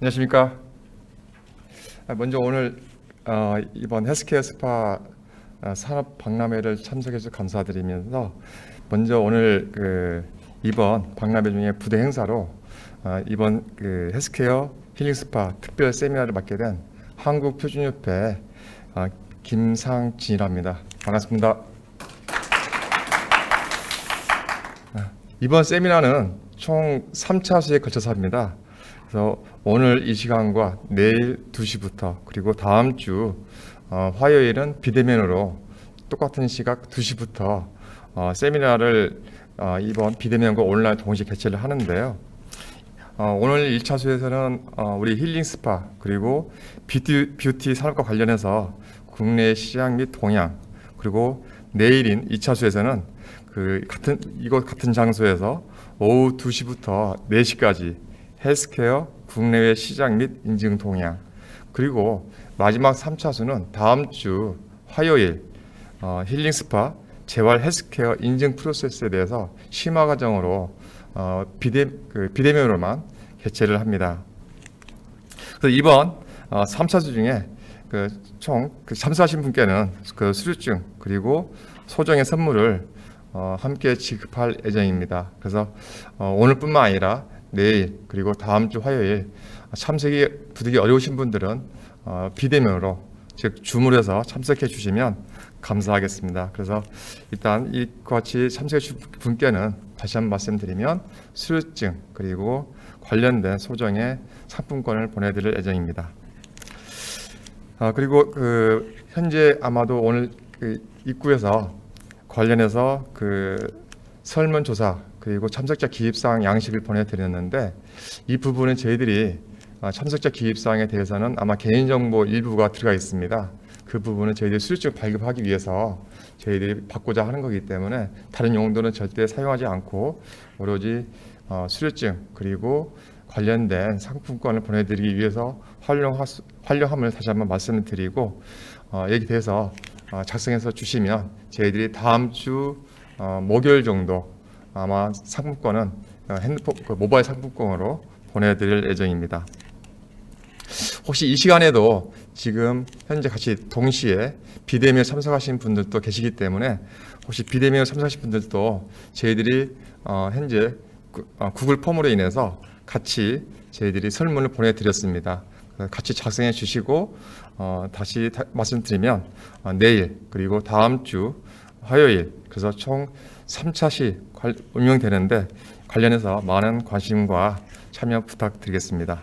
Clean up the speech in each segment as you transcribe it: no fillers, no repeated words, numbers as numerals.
안녕하십니까. 먼저 오늘 이번 헬스케어 스파 산업 박람회를 참석해 주셔서 감사드리면서 먼저 오늘 이번 박람회 중에 부대 행사로 이번 헬스케어 힐링 스파 특별 세미나를 맡게 된 한국표준협회 김상진이랍니다. 반갑습니다. 이번 세미나는 총 3차수에 걸쳐서 합니다. 그래서 오늘 이 시간과 내일 2시부터 그리고 다음 주 화요일은 비대면으로 똑같은 시각 2시부터 세미나를 이번 비대면과 온라인 동시에 개최를 하는데요. 오늘 1차수에서는 우리 힐링 스파 그리고 뷰티 산업과 관련해서 국내 시장 및 동향, 그리고 내일인 2차수에서는 이곳 같은 장소에서 오후 2시부터 4시까지 헬스케어 국내외 시장 및 인증 동향, 그리고 마지막 3차수는 다음 주 화요일 힐링 스파 재활 헬스케어 인증 프로세스에 대해서 심화 과정으로 비대면으로만 개최를 합니다. 그래서 이번 3차수 중에 총 참석하신 분께는 수료증 그리고 소정의 선물을 함께 지급할 예정입니다. 그래서 오늘뿐만 아니라 내일 그리고 다음 주 화요일 참석이 부득이 어려우신 분들은 비대면으로 즉 줌으로 해서 참석해 주시면 감사하겠습니다. 그래서 일단 이와 같이 참석해 주신 분께는 다시 한번 말씀드리면 수료증 그리고 관련된 소정의 상품권을 보내드릴 예정입니다. 그리고 현재 아마도 오늘 입구에서 관련해서 설문조사 그리고 참석자 기입사항 양식을 보내드렸는데, 이 부분은 저희들이 참석자 기입사항에 대해서는 아마 개인정보 일부가 들어가 있습니다. 그 부분은 저희들이 수료증 발급하기 위해서 저희들이 받고자 하는 거기 때문에 다른 용도는 절대 사용하지 않고 오로지 수료증 그리고 관련된 상품권을 보내드리기 위해서 활용함을 다시 한번 말씀을 드리고, 여기 대해서 작성해서 주시면 저희들이 다음 주 목요일 정도 아마 상품권은 핸드폰 모바일 상품권으로 보내드릴 예정입니다. 혹시 이 시간에도 지금 현재 같이 동시에 비대면에 참석하신 분들도 계시기 때문에 혹시 비대면에 참석하신 분들도 저희들이 현재 구글 폼으로 인해서 같이 저희들이 설문을 보내드렸습니다. 같이 작성해 주시고 다시 말씀드리면 내일 그리고 다음 주 화요일, 그래서 총 3차시 운영되는데 관련해서 많은 관심과 참여 부탁드리겠습니다.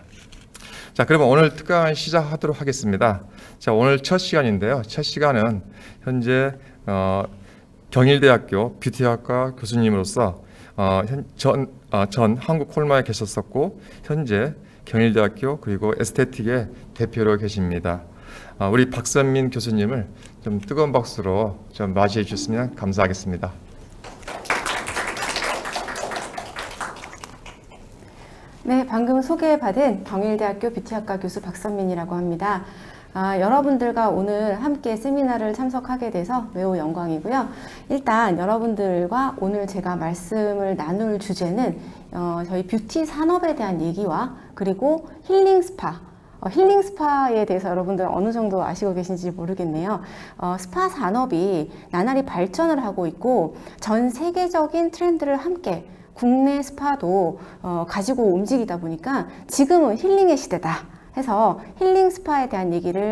자, 그러면 오늘 특강 시작하도록 하겠습니다. 자, 오늘 첫 시간인데요. 첫 시간은 현재 경일대학교 뷰티학과 교수님으로서 전 한국 콜마에 계셨었고 현재 경일대학교 그리고 에스테틱의 대표로 계십니다. 우리 박선민 교수님을 좀 뜨거운 박수로 좀 맞이해 주셨으면 감사하겠습니다. 네, 방금 소개받은 경일대학교 뷰티학과 교수 박선민이라고 합니다. 여러분들과 오늘 함께 세미나를 참석하게 돼서 매우 영광이고요. 일단 여러분들과 오늘 제가 말씀을 나눌 주제는 저희 뷰티 산업에 대한 얘기와 그리고 힐링 스파, 힐링 스파에 대해서 여러분들 어느 정도 아시고 계신지 모르겠네요. 스파 산업이 나날이 발전을 하고 있고 전 세계적인 트렌드를 함께 국내 스파도 가지고 움직이다 보니까 지금은 힐링의 시대다 해서 힐링 스파에 대한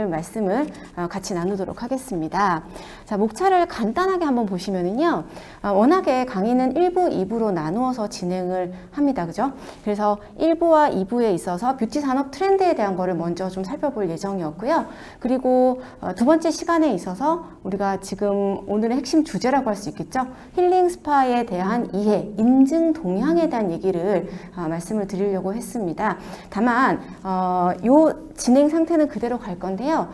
말씀을 같이 나누도록 하겠습니다. 자, 목차를 간단하게 한번 보시면은요, 워낙에 강의는 1부, 2부로 나누어서 진행을 합니다. 그죠? 그래서 1부와 2부에 있어서 뷰티 산업 트렌드에 대한 거를 먼저 좀 살펴볼 예정이었고요. 그리고 두 번째 시간에 있어서 우리가 지금 오늘의 핵심 주제라고 할 수 있겠죠? 힐링 스파에 대한 이해, 인증 동향에 대한 얘기를 말씀을 드리려고 했습니다. 다만 요 진행 상태는 그대로 갈 건데요.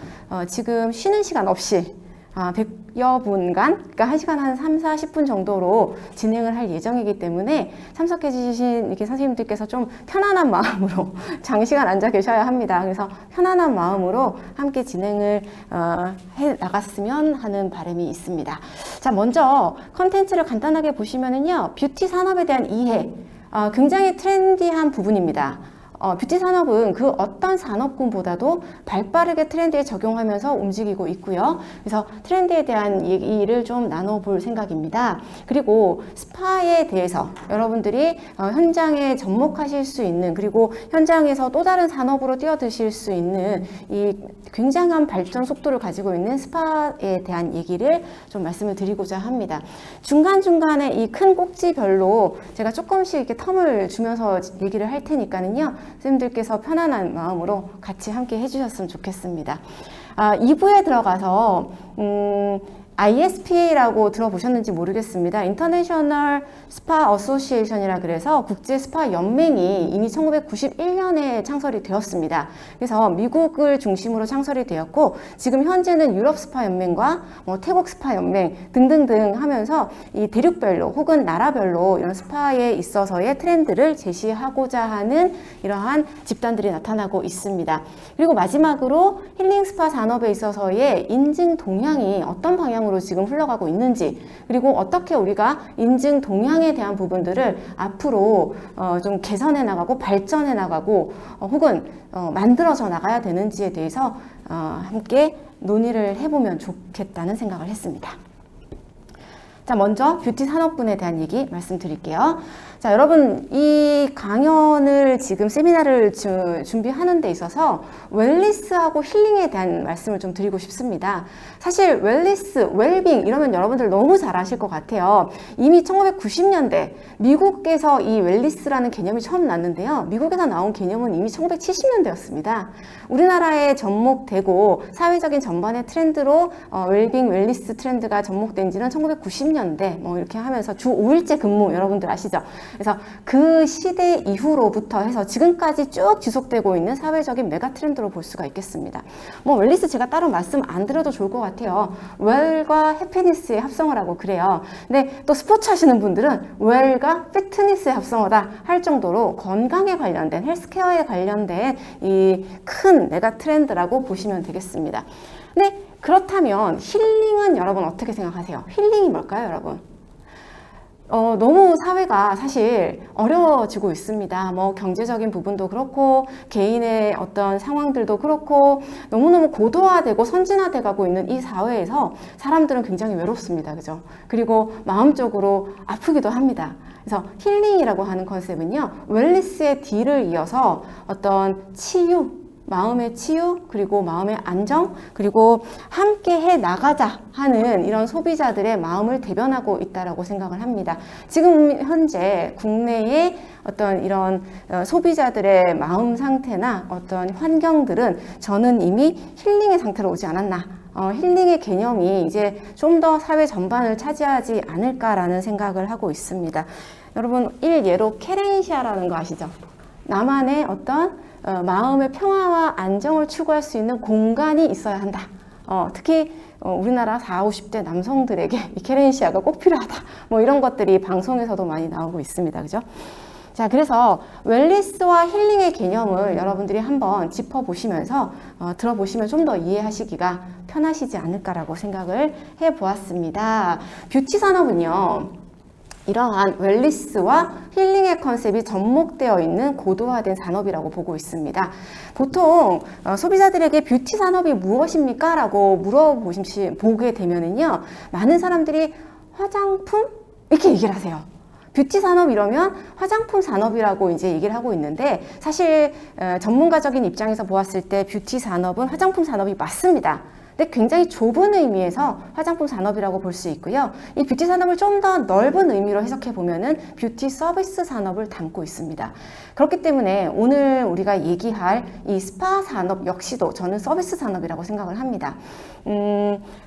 지금 쉬는 시간 없이 100여 분간, 그러니까 1시간 한 3, 40분 정도로 진행을 할 예정이기 때문에 참석해 주신 이렇게 선생님들께서 좀 편안한 마음으로 장시간 앉아 계셔야 합니다. 그래서 편안한 마음으로 함께 진행을 해 나갔으면 하는 바람이 있습니다. 자, 먼저 컨텐츠를 간단하게 보시면은요, 뷰티 산업에 대한 이해, 굉장히 트렌디한 부분입니다. 뷰티 산업은 그 어떤 산업군보다도 발빠르게 트렌드에 적용하면서 움직이고 있고요. 그래서 트렌드에 대한 얘기를 좀 나눠볼 생각입니다. 그리고 스파에 대해서 여러분들이 현장에 접목하실 수 있는, 그리고 현장에서 또 다른 산업으로 뛰어드실 수 있는 이 굉장한 발전 속도를 가지고 있는 스파에 대한 얘기를 좀 말씀을 드리고자 합니다. 중간중간에 이 큰 꼭지별로 제가 조금씩 이렇게 텀을 주면서 얘기를 할 테니까는요, 선생님들께서 편안한 마음으로 같이 함께 해주셨으면 좋겠습니다. 2부에 들어가서 ISPA라고 들어보셨는지 모르겠습니다. 인터내셔널 스파 어소시에이션이라 그래서 국제 스파 연맹이 이미 1991년에 창설이 되었습니다. 그래서 미국을 중심으로 창설이 되었고, 지금 현재는 유럽 스파 연맹과 태국 스파 연맹 등등등 하면서 이 대륙별로 혹은 나라별로 이런 스파에 있어서의 트렌드를 제시하고자 하는 이러한 집단들이 나타나고 있습니다. 그리고 마지막으로 힐링 스파 산업에 있어서의 인증 동향이 어떤 방향으로 지금 흘러가고 있는지, 그리고 어떻게 우리가 인증 동향에 대한 부분들을 앞으로 좀 개선해 나가고 발전해 나가고 혹은 만들어져 나가야 되는지에 대해서 함께 논의를 해보면 좋겠다는 생각을 했습니다. 자, 먼저 뷰티 산업군에 대한 얘기 말씀드릴게요. 자, 여러분, 이 강연을 지금 세미나를 준비하는 데 있어서 웰리스하고 힐링에 대한 말씀을 좀 드리고 싶습니다. 사실 웰리스, 웰빙 이러면 여러분들 너무 잘 아실 것 같아요. 이미 1990년대 미국에서 이 웰리스라는 개념이 처음 났는데요. 미국에서 나온 개념은 이미 1970년대였습니다. 우리나라에 접목되고 사회적인 전반의 트렌드로 웰빙, 웰리스 트렌드가 접목된 지는 1990년대 이렇게 하면서 주 5일제 근무 여러분들 아시죠? 그래서 그 시대 이후로부터 해서 지금까지 쭉 지속되고 있는 사회적인 메가 트렌드로 볼 수가 있겠습니다. 웰리스 제가 따로 말씀 안 드려도 좋을 것 같아요. 웰과 해피니스의 합성을 하고 그래요. 근데 또 스포츠 하시는 분들은 웰과 피트니스의 합성어다 할 정도로 건강에 관련된, 헬스케어에 관련된 이 큰 메가 트렌드라고 보시면 되겠습니다. 근데 그렇다면 힐링은 여러분 어떻게 생각하세요? 힐링이 뭘까요, 여러분? 너무 사회가 사실 어려워지고 있습니다. 경제적인 부분도 그렇고 개인의 어떤 상황들도 그렇고 너무너무 고도화되고 선진화돼 가고 있는 이 사회에서 사람들은 굉장히 외롭습니다. 그죠? 그리고 마음적으로 아프기도 합니다. 그래서 힐링이라고 하는 컨셉은요, 웰리스의 D를 이어서 어떤 치유, 마음의 치유, 그리고 마음의 안정, 그리고 함께 해 나가자 하는 이런 소비자들의 마음을 대변하고 있다라고 생각을 합니다. 지금 현재 국내의 어떤 이런 소비자들의 마음 상태나 어떤 환경들은 저는 이미 힐링의 상태로 오지 않았나, 힐링의 개념이 이제 좀 더 사회 전반을 차지하지 않을까라는 생각을 하고 있습니다. 여러분, 일예로 케렌시아라는 거 아시죠? 나만의 어떤 마음의 평화와 안정을 추구할 수 있는 공간이 있어야 한다. 특히 우리나라 40, 50대 남성들에게 이 케렌시아가 꼭 필요하다. 이런 것들이 방송에서도 많이 나오고 있습니다. 그죠? 자, 그래서 웰리스와 힐링의 개념을 여러분들이 한번 짚어보시면서 들어보시면 좀 더 이해하시기가 편하시지 않을까라고 생각을 해보았습니다. 뷰티 산업은요, 이러한 웰리스와 힐링의 컨셉이 접목되어 있는 고도화된 산업이라고 보고 있습니다. 보통 소비자들에게 뷰티 산업이 무엇입니까? 라고 물어보게 되면은요, 많은 사람들이 화장품? 이렇게 얘기를 하세요. 뷰티 산업 이러면 화장품 산업이라고 이제 얘기를 하고 있는데, 사실 전문가적인 입장에서 보았을 때 뷰티 산업은 화장품 산업이 맞습니다. 근데 굉장히 좁은 의미에서 화장품 산업이라고 볼 수 있고요. 이 뷰티 산업을 좀 더 넓은 의미로 해석해 보면은 뷰티 서비스 산업을 담고 있습니다. 그렇기 때문에 오늘 우리가 얘기할 이 스파 산업 역시도 저는 서비스 산업이라고 생각을 합니다.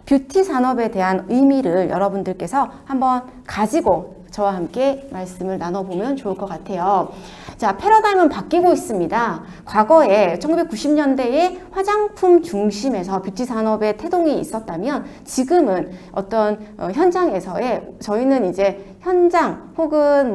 뷰티 산업에 대한 의미를 여러분들께서 한번 가지고 저와 함께 말씀을 나눠보면 좋을 것 같아요. 자, 패러다임은 바뀌고 있습니다. 과거에 1990년대에 화장품 중심에서 뷰티 산업의 태동이 있었다면 지금은 어떤 현장에서의, 저희는 이제 현장 혹은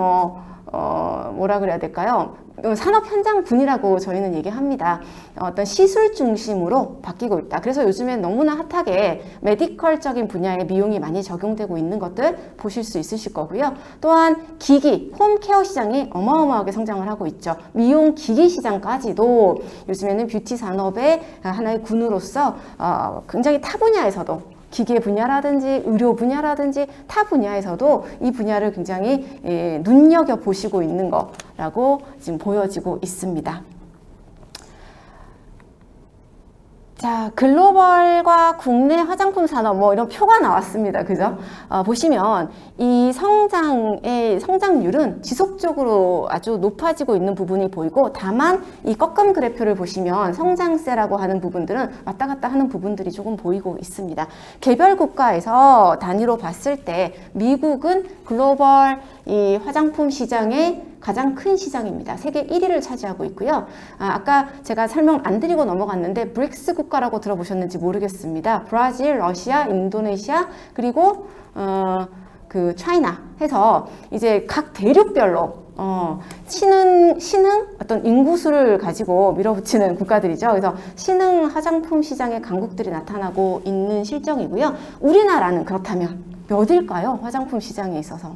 뭐라 그래야 될까요? 산업 현장 분이라고 저희는 얘기합니다. 어떤 시술 중심으로 바뀌고 있다. 그래서 요즘에 너무나 핫하게 메디컬적인 분야에 미용이 많이 적용되고 있는 것들 보실 수 있으실 거고요. 또한 기기, 홈케어 시장이 어마어마하게 성장을 하고 있죠. 미용 기기 시장까지도 요즘에는 뷰티 산업의 하나의 군으로서 굉장히 타 분야에서도 기계 분야라든지 의료 분야라든지 타 분야에서도 이 분야를 굉장히 눈여겨보시고 있는 거라고 지금 보여지고 있습니다. 자, 글로벌과 국내 화장품 산업 뭐 이런 표가 나왔습니다. 그죠? 보시면 이 성장률은 지속적으로 아주 높아지고 있는 부분이 보이고, 다만 이 꺾음 그래프를 보시면 성장세라고 하는 부분들은 왔다 갔다 하는 부분들이 조금 보이고 있습니다. 개별 국가에서 단위로 봤을 때 미국은 글로벌 이 화장품 시장의 가장 큰 시장입니다. 세계 1위를 차지하고 있고요. 아까 제가 설명 안 드리고 넘어갔는데 브릭스 국가라고 들어보셨는지 모르겠습니다. 브라질, 러시아, 인도네시아, 그리고 그 차이나 해서 이제 각 대륙별로 신흥 어떤 인구수를 가지고 밀어붙이는 국가들이죠. 그래서 신흥 화장품 시장의 강국들이 나타나고 있는 실정이고요. 우리나라는 그렇다면 몇일까요? 화장품 시장에 있어서.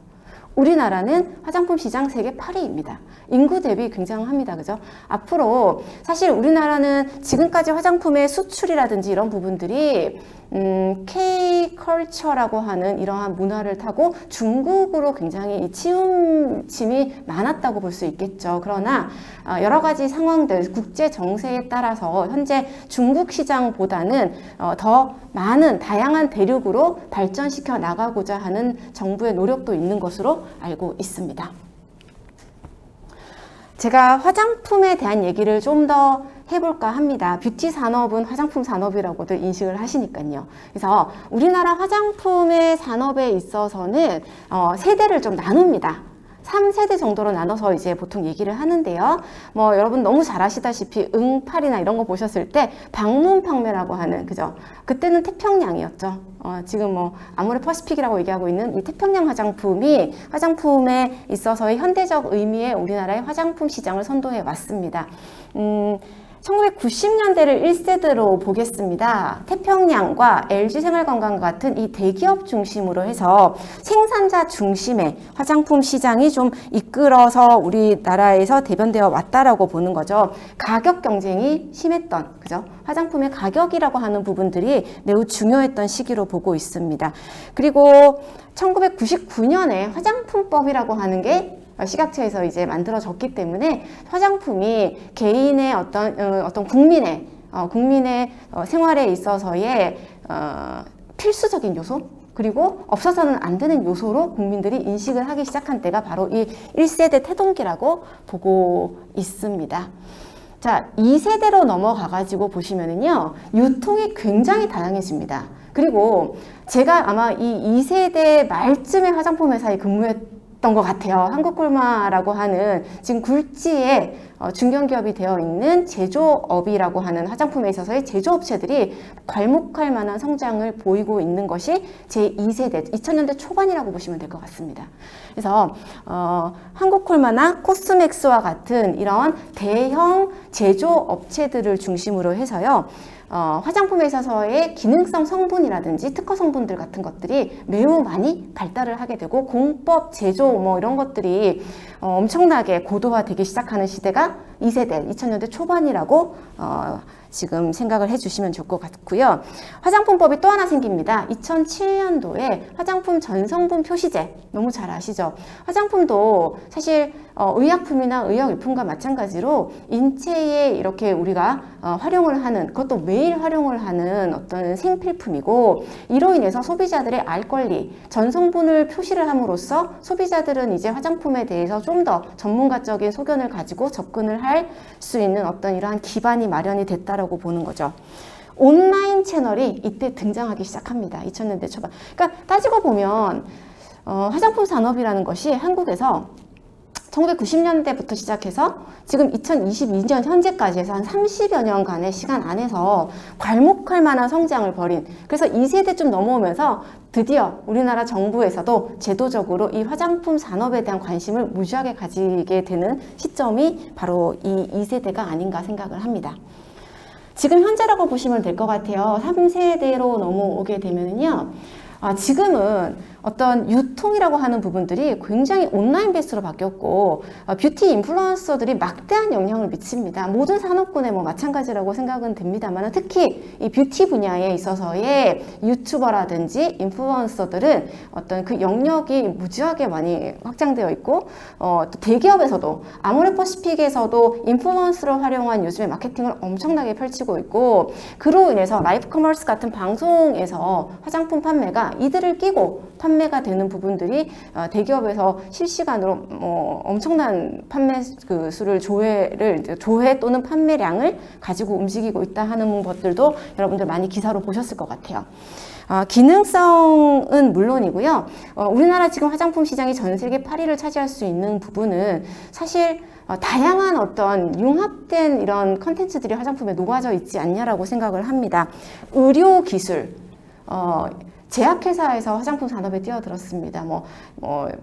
우리나라는 화장품 시장 세계 8위입니다. 인구 대비 굉장합니다. 그죠? 앞으로 사실 우리나라는 지금까지 화장품의 수출이라든지 이런 부분들이 K-컬처라고 하는 이러한 문화를 타고 중국으로 굉장히 치움침이 많았다고 볼 수 있겠죠. 그러나 여러 가지 상황들, 국제 정세에 따라서 현재 중국 시장보다는 더 많은 다양한 대륙으로 발전시켜 나가고자 하는 정부의 노력도 있는 것으로 알고 있습니다. 제가 화장품에 대한 얘기를 좀 더 해볼까 합니다. 뷰티 산업은 화장품 산업이라고들 인식을 하시니까요. 그래서 우리나라 화장품의 산업에 있어서는 세대를 좀 나눕니다. 3세대 정도로 나눠서 이제 보통 얘기를 하는데요. 뭐 여러분 너무 잘 아시다시피 응팔이나 이런 거 보셨을 때 방문 판매라고 하는, 그죠? 그때는 태평양이었죠. 지금 뭐 아모레 퍼시픽이라고 얘기하고 있는 이 태평양 화장품이 화장품에 있어서의 현대적 의미의 우리나라의 화장품 시장을 선도해 왔습니다. 1990년대를 1세대로 보겠습니다. 태평양과 LG생활건강 같은 이 대기업 중심으로 해서 생산자 중심의 화장품 시장이 좀 이끌어서 우리나라에서 대변되어 왔다라고 보는 거죠. 가격 경쟁이 심했던, 그죠? 화장품의 가격이라고 하는 부분들이 매우 중요했던 시기로 보고 있습니다. 그리고 1999년에 화장품법이라고 하는 게 식약처에서 이제 만들어졌기 때문에 화장품이 개인의 어떤 국민의 생활에 있어서의 필수적인 요소, 그리고 없어서는 안 되는 요소로 국민들이 인식을 하기 시작한 때가 바로 이 1세대 태동기라고 보고 있습니다. 자, 2세대로 넘어가가지고 보시면은요, 유통이 굉장히 다양해집니다. 그리고 제가 아마 이 2세대 말쯤에 화장품 회사에 근무했던 것 같아요. 한국콜마라고 하는 지금 굴지에 중견기업이 되어 있는 제조업이라고 하는 화장품에 있어서의 제조업체들이 괄목할 만한 성장을 보이고 있는 것이 제2세대, 2000년대 초반이라고 보시면 될 것 같습니다. 그래서 한국콜마나 코스맥스와 같은 이런 대형 제조업체들을 중심으로 해서요, 화장품에 있어서의 기능성 성분이라든지 특허 성분들 같은 것들이 매우 많이 발달을 하게 되고, 공법, 제조 뭐 이런 것들이 엄청나게 고도화되기 시작하는 시대가 2세대, 2000년대 초반이라고 지금 생각을 해주시면 좋을 것 같고요. 화장품법이 또 하나 생깁니다. 2007년도에 화장품 전성분 표시제, 너무 잘 아시죠? 화장품도 사실 의약품이나 의약용품과 마찬가지로 인체에 이렇게 우리가 활용을 하는, 그것도 매일 활용을 하는 어떤 생필품이고, 이로 인해서 소비자들의 알 권리, 전성분을 표시를 함으로써 소비자들은 이제 화장품에 대해서 좀 더 전문가적인 소견을 가지고 접근을 할 수 있는 어떤 이러한 기반이 마련이 됐다라고 보는 거죠. 온라인 채널이 이때 등장하기 시작합니다. 2000년대 초반. 그러니까 따지고 보면 화장품 산업이라는 것이 한국에서 1990년대부터 시작해서 지금 2022년 현재까지 해서 한 30여 년간의 시간 안에서 괄목할 만한 성장을 벌인, 그래서 2세대 좀 넘어오면서 드디어 우리나라 정부에서도 제도적으로 이 화장품 산업에 대한 관심을 무지하게 가지게 되는 시점이 바로 이 2세대가 아닌가 생각을 합니다. 지금 현재라고 보시면 될 것 같아요. 3세대로 넘어오게 되면요. 지금은 어떤 유통이라고 하는 부분들이 굉장히 온라인 베이스로 바뀌었고, 뷰티 인플루언서들이 막대한 영향을 미칩니다. 모든 산업군에 뭐 마찬가지라고 생각은 됩니다만, 특히 이 뷰티 분야에 있어서의 유튜버라든지 인플루언서들은 어떤 그 영역이 무지하게 많이 확장되어 있고, 또 대기업에서도 아모레퍼시픽에서도 인플루언서를 활용한 요즘에 마케팅을 엄청나게 펼치고 있고, 그로 인해서 라이브 커머스 같은 방송에서 화장품 판매가 이들을 끼고 판매가 되는 부분들이 대기업에서 실시간으로 엄청난 판매 그 수를 조회 또는 판매량을 가지고 움직이고 있다 하는 것들도 여러분들 많이 기사로 보셨을 것 같아요. 기능성은 물론이고요. 우리나라 지금 화장품 시장이 전 세계 8위를 차지할 수 있는 부분은 사실 다양한 어떤 융합된 이런 컨텐츠들이 화장품에 녹아져 있지 않냐라고 생각을 합니다. 의료 기술, 제약회사에서 화장품 산업에 뛰어들었습니다.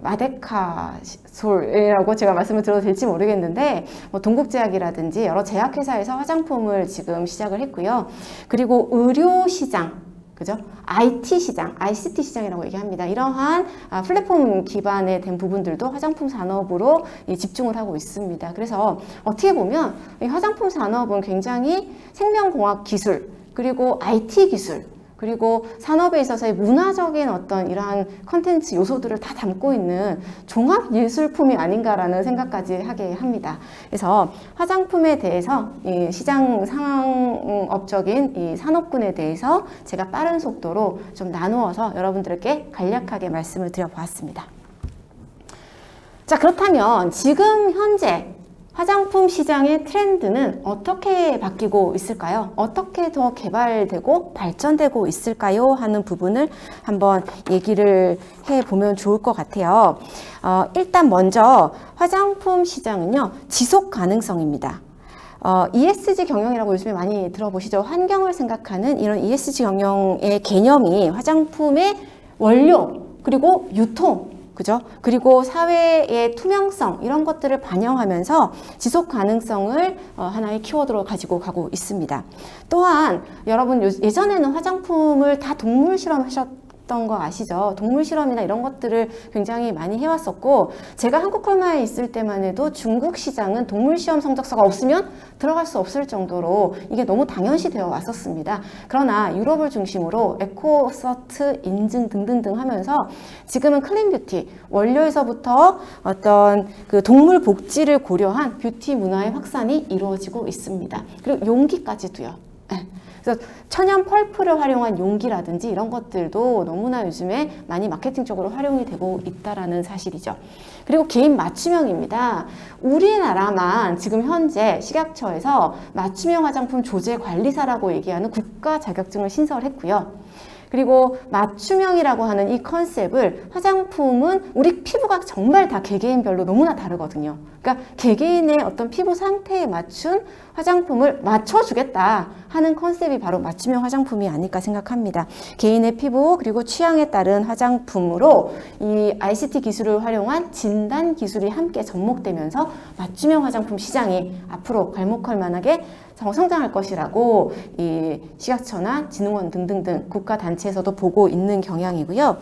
마데카솔이라고 제가 말씀을 드려도 될지 모르겠는데, 동국제약이라든지 여러 제약회사에서 화장품을 지금 시작을 했고요. 그리고 의료시장, 그죠? IT 시장, ICT 시장이라고 얘기합니다. 이러한 플랫폼 기반에 된 부분들도 화장품 산업으로 집중을 하고 있습니다. 그래서 어떻게 보면 이 화장품 산업은 굉장히 생명공학 기술, 그리고 IT 기술, 그리고 산업에 있어서의 문화적인 어떤 이러한 컨텐츠 요소들을 다 담고 있는 종합 예술품이 아닌가라는 생각까지 하게 합니다. 그래서 화장품에 대해서 이 시장 상업적인 이 산업군에 대해서 제가 빠른 속도로 좀 나누어서 여러분들께 간략하게 말씀을 드려보았습니다. 자, 그렇다면 지금 현재 화장품 시장의 트렌드는 어떻게 바뀌고 있을까요? 어떻게 더 개발되고 발전되고 있을까요? 하는 부분을 한번 얘기를 해보면 좋을 것 같아요. 일단 먼저 화장품 시장은요, 지속 가능성입니다. ESG 경영이라고 요즘에 많이 들어보시죠? 환경을 생각하는 이런 ESG 경영의 개념이 화장품의 원료, 그리고 유통, 그죠? 그리고 사회의 투명성, 이런 것들을 반영하면서 지속 가능성을 하나의 키워드로 가지고 가고 있습니다. 또한 여러분 예전에는 화장품을 다 동물 실험하셨던 거 아시죠? 동물 실험이나 이런 것들을 굉장히 많이 해왔었고, 제가 한국 컬마에 있을 때만 해도 중국 시장은 동물 시험 성적서가 없으면 들어갈 수 없을 정도로 이게 너무 당연시 되어 왔었습니다. 그러나 유럽을 중심으로 에코서트 인증 등등등 하면서 지금은 클린 뷰티, 원료에서부터 어떤 그 동물 복지를 고려한 뷰티 문화의 확산이 이루어지고 있습니다. 그리고 용기까지도요. 그래서 천연 펄프를 활용한 용기라든지 이런 것들도 너무나 요즘에 많이 마케팅적으로 활용이 되고 있다라는 사실이죠. 그리고 개인 맞춤형입니다. 우리나라만 지금 현재 식약처에서 맞춤형 화장품 조제 관리사라고 얘기하는 국가 자격증을 신설했고요. 그리고 맞춤형이라고 하는 이 컨셉을, 화장품은 우리 피부가 정말 다 개개인별로 너무나 다르거든요. 그러니까 개개인의 어떤 피부 상태에 맞춘 화장품을 맞춰주겠다 하는 컨셉이 바로 맞춤형 화장품이 아닐까 생각합니다. 개인의 피부 그리고 취향에 따른 화장품으로 이 ICT 기술을 활용한 진단 기술이 함께 접목되면서 맞춤형 화장품 시장이 앞으로 괄목할 만하게 성장할 것이라고 이 식약처나 진흥원 등등등 국가 단체에서도 보고 있는 경향이고요.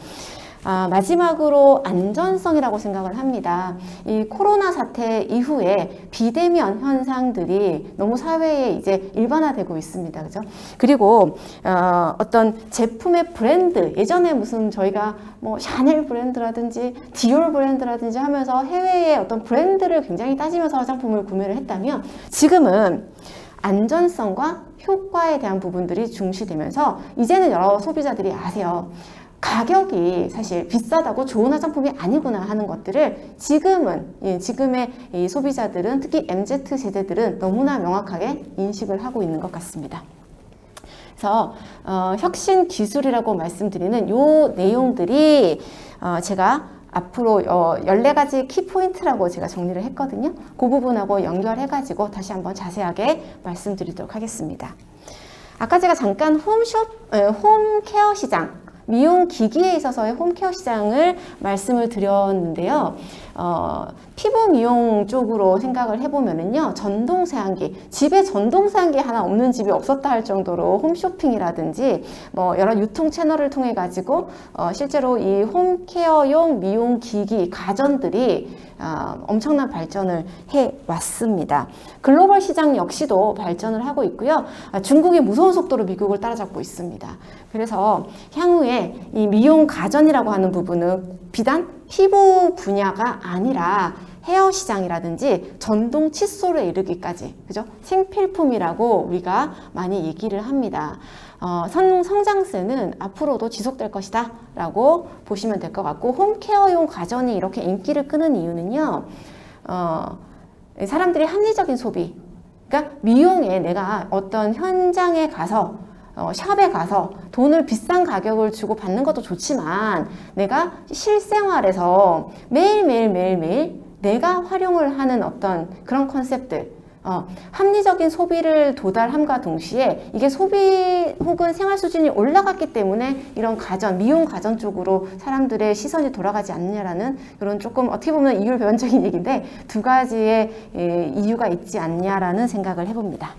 마지막으로 안전성이라고 생각을 합니다. 이 코로나 사태 이후에 비대면 현상들이 너무 사회에 이제 일반화되고 있습니다. 그죠? 그리고 어떤 제품의 브랜드, 예전에 무슨 저희가 뭐 샤넬 브랜드라든지 디올 브랜드라든지 하면서 해외의 어떤 브랜드를 굉장히 따지면서 화장품을 구매를 했다면, 지금은 안전성과 효과에 대한 부분들이 중시되면서 이제는 여러 소비자들이 아세요. 가격이 사실 비싸다고 좋은 화장품이 아니구나 하는 것들을 지금의 이 소비자들은, 특히 MZ 세대들은 너무나 명확하게 인식을 하고 있는 것 같습니다. 그래서 혁신 기술이라고 말씀드리는 요 내용들이 제가 앞으로 14가지 키포인트라고 제가 정리를 했거든요. 그 부분하고 연결해가지고 다시 한번 자세하게 말씀드리도록 하겠습니다. 아까 제가 잠깐 홈케어 시장, 미용 기기에 있어서의 홈케어 시장을 말씀을 드렸는데요. 피부 미용 쪽으로 생각을 해보면은요, 전동 세안기, 집에 전동 세안기 하나 없는 집이 없었다 할 정도로 홈쇼핑이라든지 뭐 여러 유통 채널을 통해 가지고 실제로 이 홈케어용 미용 기기 가전들이 엄청난 발전을 해 왔습니다. 글로벌 시장 역시도 발전을 하고 있고요. 중국이 무서운 속도로 미국을 따라잡고 있습니다. 그래서 향후에 이 미용 가전이라고 하는 부분은 비단 피부 분야가 아니라 헤어 시장이라든지 전동 칫솔에 이르기까지, 그죠? 생필품이라고 우리가 많이 얘기를 합니다. 성장세는 앞으로도 지속될 것이다 라고 보시면 될 것 같고, 홈케어용 가전이 이렇게 인기를 끄는 이유는요, 사람들이 합리적인 소비, 그러니까 미용에 내가 어떤 현장에 가서 샵에 가서 돈을 비싼 가격을 주고 받는 것도 좋지만 내가 실생활에서 매일매일 내가 활용을 하는 어떤 그런 컨셉들, 합리적인 소비를 도달함과 동시에 이게 소비 혹은 생활 수준이 올라갔기 때문에 이런 가전, 미용 가전 쪽으로 사람들의 시선이 돌아가지 않느냐라는 이런 조금 어떻게 보면 이율배반적인 얘기인데 두 가지의 이유가 있지 않냐라는 생각을 해봅니다.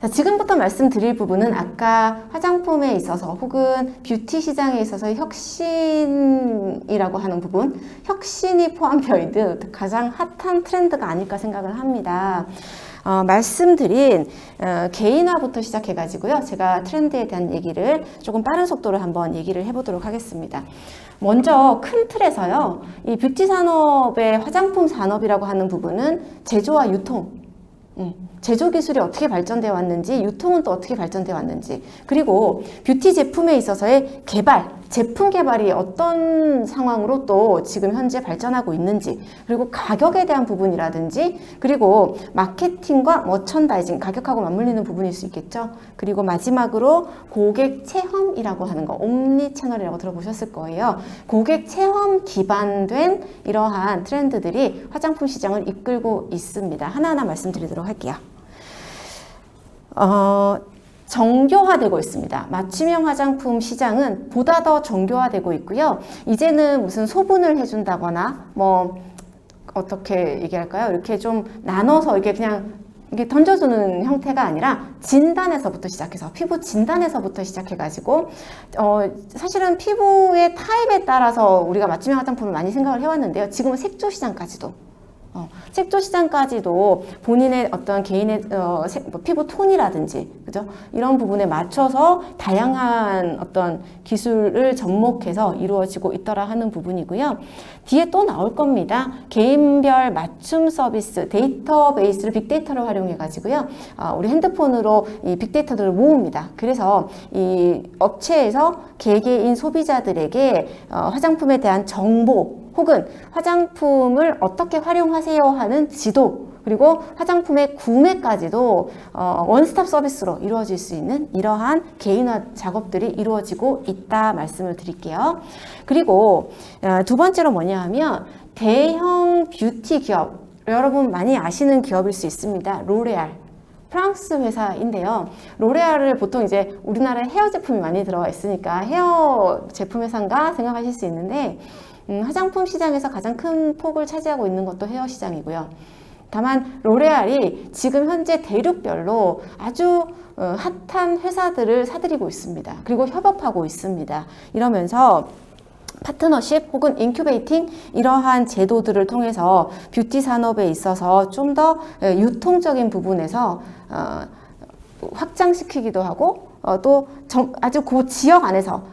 자, 지금부터 말씀드릴 부분은 아까 화장품에 있어서 혹은 뷰티 시장에 있어서 혁신이라고 하는 부분, 혁신이 포함되어 있는 가장 핫한 트렌드가 아닐까 생각을 합니다. 말씀드린 개인화부터 시작해가지고요. 제가 트렌드에 대한 얘기를 조금 빠른 속도로 한번 얘기를 해보도록 하겠습니다. 먼저 큰 틀에서요. 이 뷰티 산업의 화장품 산업이라고 하는 부분은 제조와 유통, 제조 기술이 어떻게 발전되어 왔는지, 유통은 또 어떻게 발전되어 왔는지, 그리고 뷰티 제품에 있어서의 개발, 제품 개발이 어떤 상황으로 또 지금 현재 발전하고 있는지, 그리고 가격에 대한 부분이라든지, 그리고 마케팅과 머천다이징, 가격하고 맞물리는 부분일 수 있겠죠. 그리고 마지막으로 고객 체험이라고 하는 거, 옴니 채널이라고 들어보셨을 거예요. 고객 체험 기반된 이러한 트렌드들이 화장품 시장을 이끌고 있습니다. 하나하나 말씀드리도록 할게요. 정교화되고 있습니다. 맞춤형 화장품 시장은 보다 더 정교화되고 있고요. 이제는 무슨 소분을 해준다거나 뭐 어떻게 얘기할까요? 이렇게 좀 나눠서 이게 그냥 이게 던져주는 형태가 아니라 진단에서부터 시작해서 피부 진단에서부터 시작해가지고 사실은 피부의 타입에 따라서 우리가 맞춤형 화장품을 많이 생각을 해왔는데요. 지금은 색조 시장까지도 색조 시장까지도 본인의 어떤 개인의 피부 톤이라든지, 그죠? 이런 부분에 맞춰서 다양한 어떤 기술을 접목해서 이루어지고 있더라 하는 부분이고요. 뒤에 또 나올 겁니다. 개인별 맞춤 서비스, 데이터베이스를 빅데이터를 활용해 가지고요. 우리 핸드폰으로 이 빅데이터들을 모읍니다. 그래서 이 업체에서 개개인 소비자들에게 화장품에 대한 정보, 혹은 화장품을 어떻게 활용하세요 하는 지도, 그리고 화장품의 구매까지도 원스톱 서비스로 이루어질 수 있는 이러한 개인화 작업들이 이루어지고 있다 말씀을 드릴게요. 그리고 두 번째로 뭐냐 하면 대형 뷰티 기업, 여러분 많이 아시는 기업일 수 있습니다. 로레알. 프랑스 회사인데요. 로레알을 보통 이제 우리나라에 헤어 제품이 많이 들어가 있으니까 헤어 제품 회사인가 생각하실 수 있는데, 화장품 시장에서 가장 큰 폭을 차지하고 있는 것도 헤어 시장이고요. 다만 로레알이 지금 현재 대륙별로 아주 핫한 회사들을 사들이고 있습니다. 그리고 협업하고 있습니다. 이러면서 파트너십 혹은 인큐베이팅 이러한 제도들을 통해서 뷰티 산업에 있어서 좀 더 유통적인 부분에서 확장시키기도 하고 또 아주 그 지역 안에서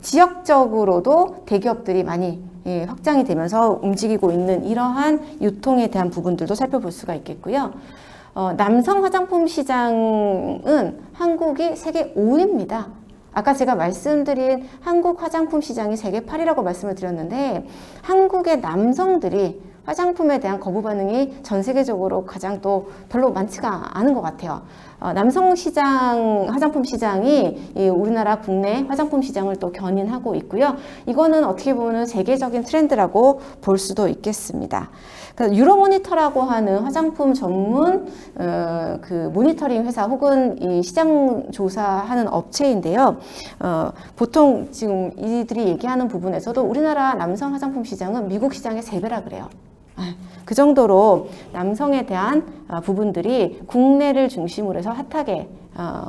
지역적으로도 대기업들이 많이 확장이 되면서 움직이고 있는 이러한 유통에 대한 부분들도 살펴볼 수가 있겠고요. 남성 화장품 시장은 한국이 세계 5위입니다. 아까 제가 말씀드린 한국 화장품 시장이 세계 8위라고 말씀을 드렸는데, 한국의 남성들이 화장품에 대한 거부 반응이 전 세계적으로 가장 또 별로 많지가 않은 것 같아요. 남성 시장, 화장품 시장이 이 우리나라 국내 화장품 시장을 또 견인하고 있고요. 이거는 어떻게 보면 세계적인 트렌드라고 볼 수도 있겠습니다. 유로모니터라고 하는 화장품 전문 그 모니터링 회사 혹은 이 시장 조사하는 업체인데요. 보통 지금 이들이 얘기하는 부분에서도 우리나라 남성 화장품 시장은 미국 시장의 3배라 그래요. 그 정도로 남성에 대한 부분들이 국내를 중심으로 해서 핫하게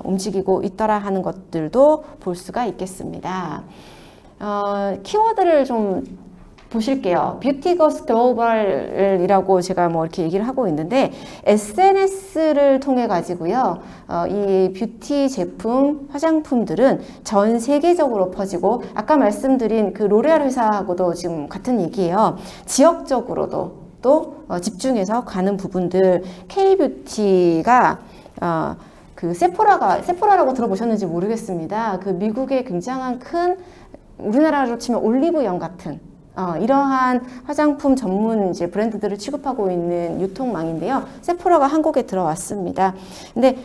움직이고 있더라 하는 것들도 볼 수가 있겠습니다. 키워드를 좀 보실게요. 뷰티거스 글로벌이라고 제가 뭐 이렇게 얘기를 하고 있는데 SNS를 통해 가지고요. 이 뷰티 제품, 화장품들은 전 세계적으로 퍼지고 아까 말씀드린 그 로레알 회사하고도 지금 같은 얘기예요. 지역적으로도 또 집중해서 가는 부분들 K뷰티가 그 세포라라고 들어보셨는지 모르겠습니다. 그 미국의 굉장한 큰 우리나라로 치면 올리브영 같은 이러한 화장품 전문 이제 브랜드들을 취급하고 있는 유통망인데요. 세포라가 한국에 들어왔습니다. 근데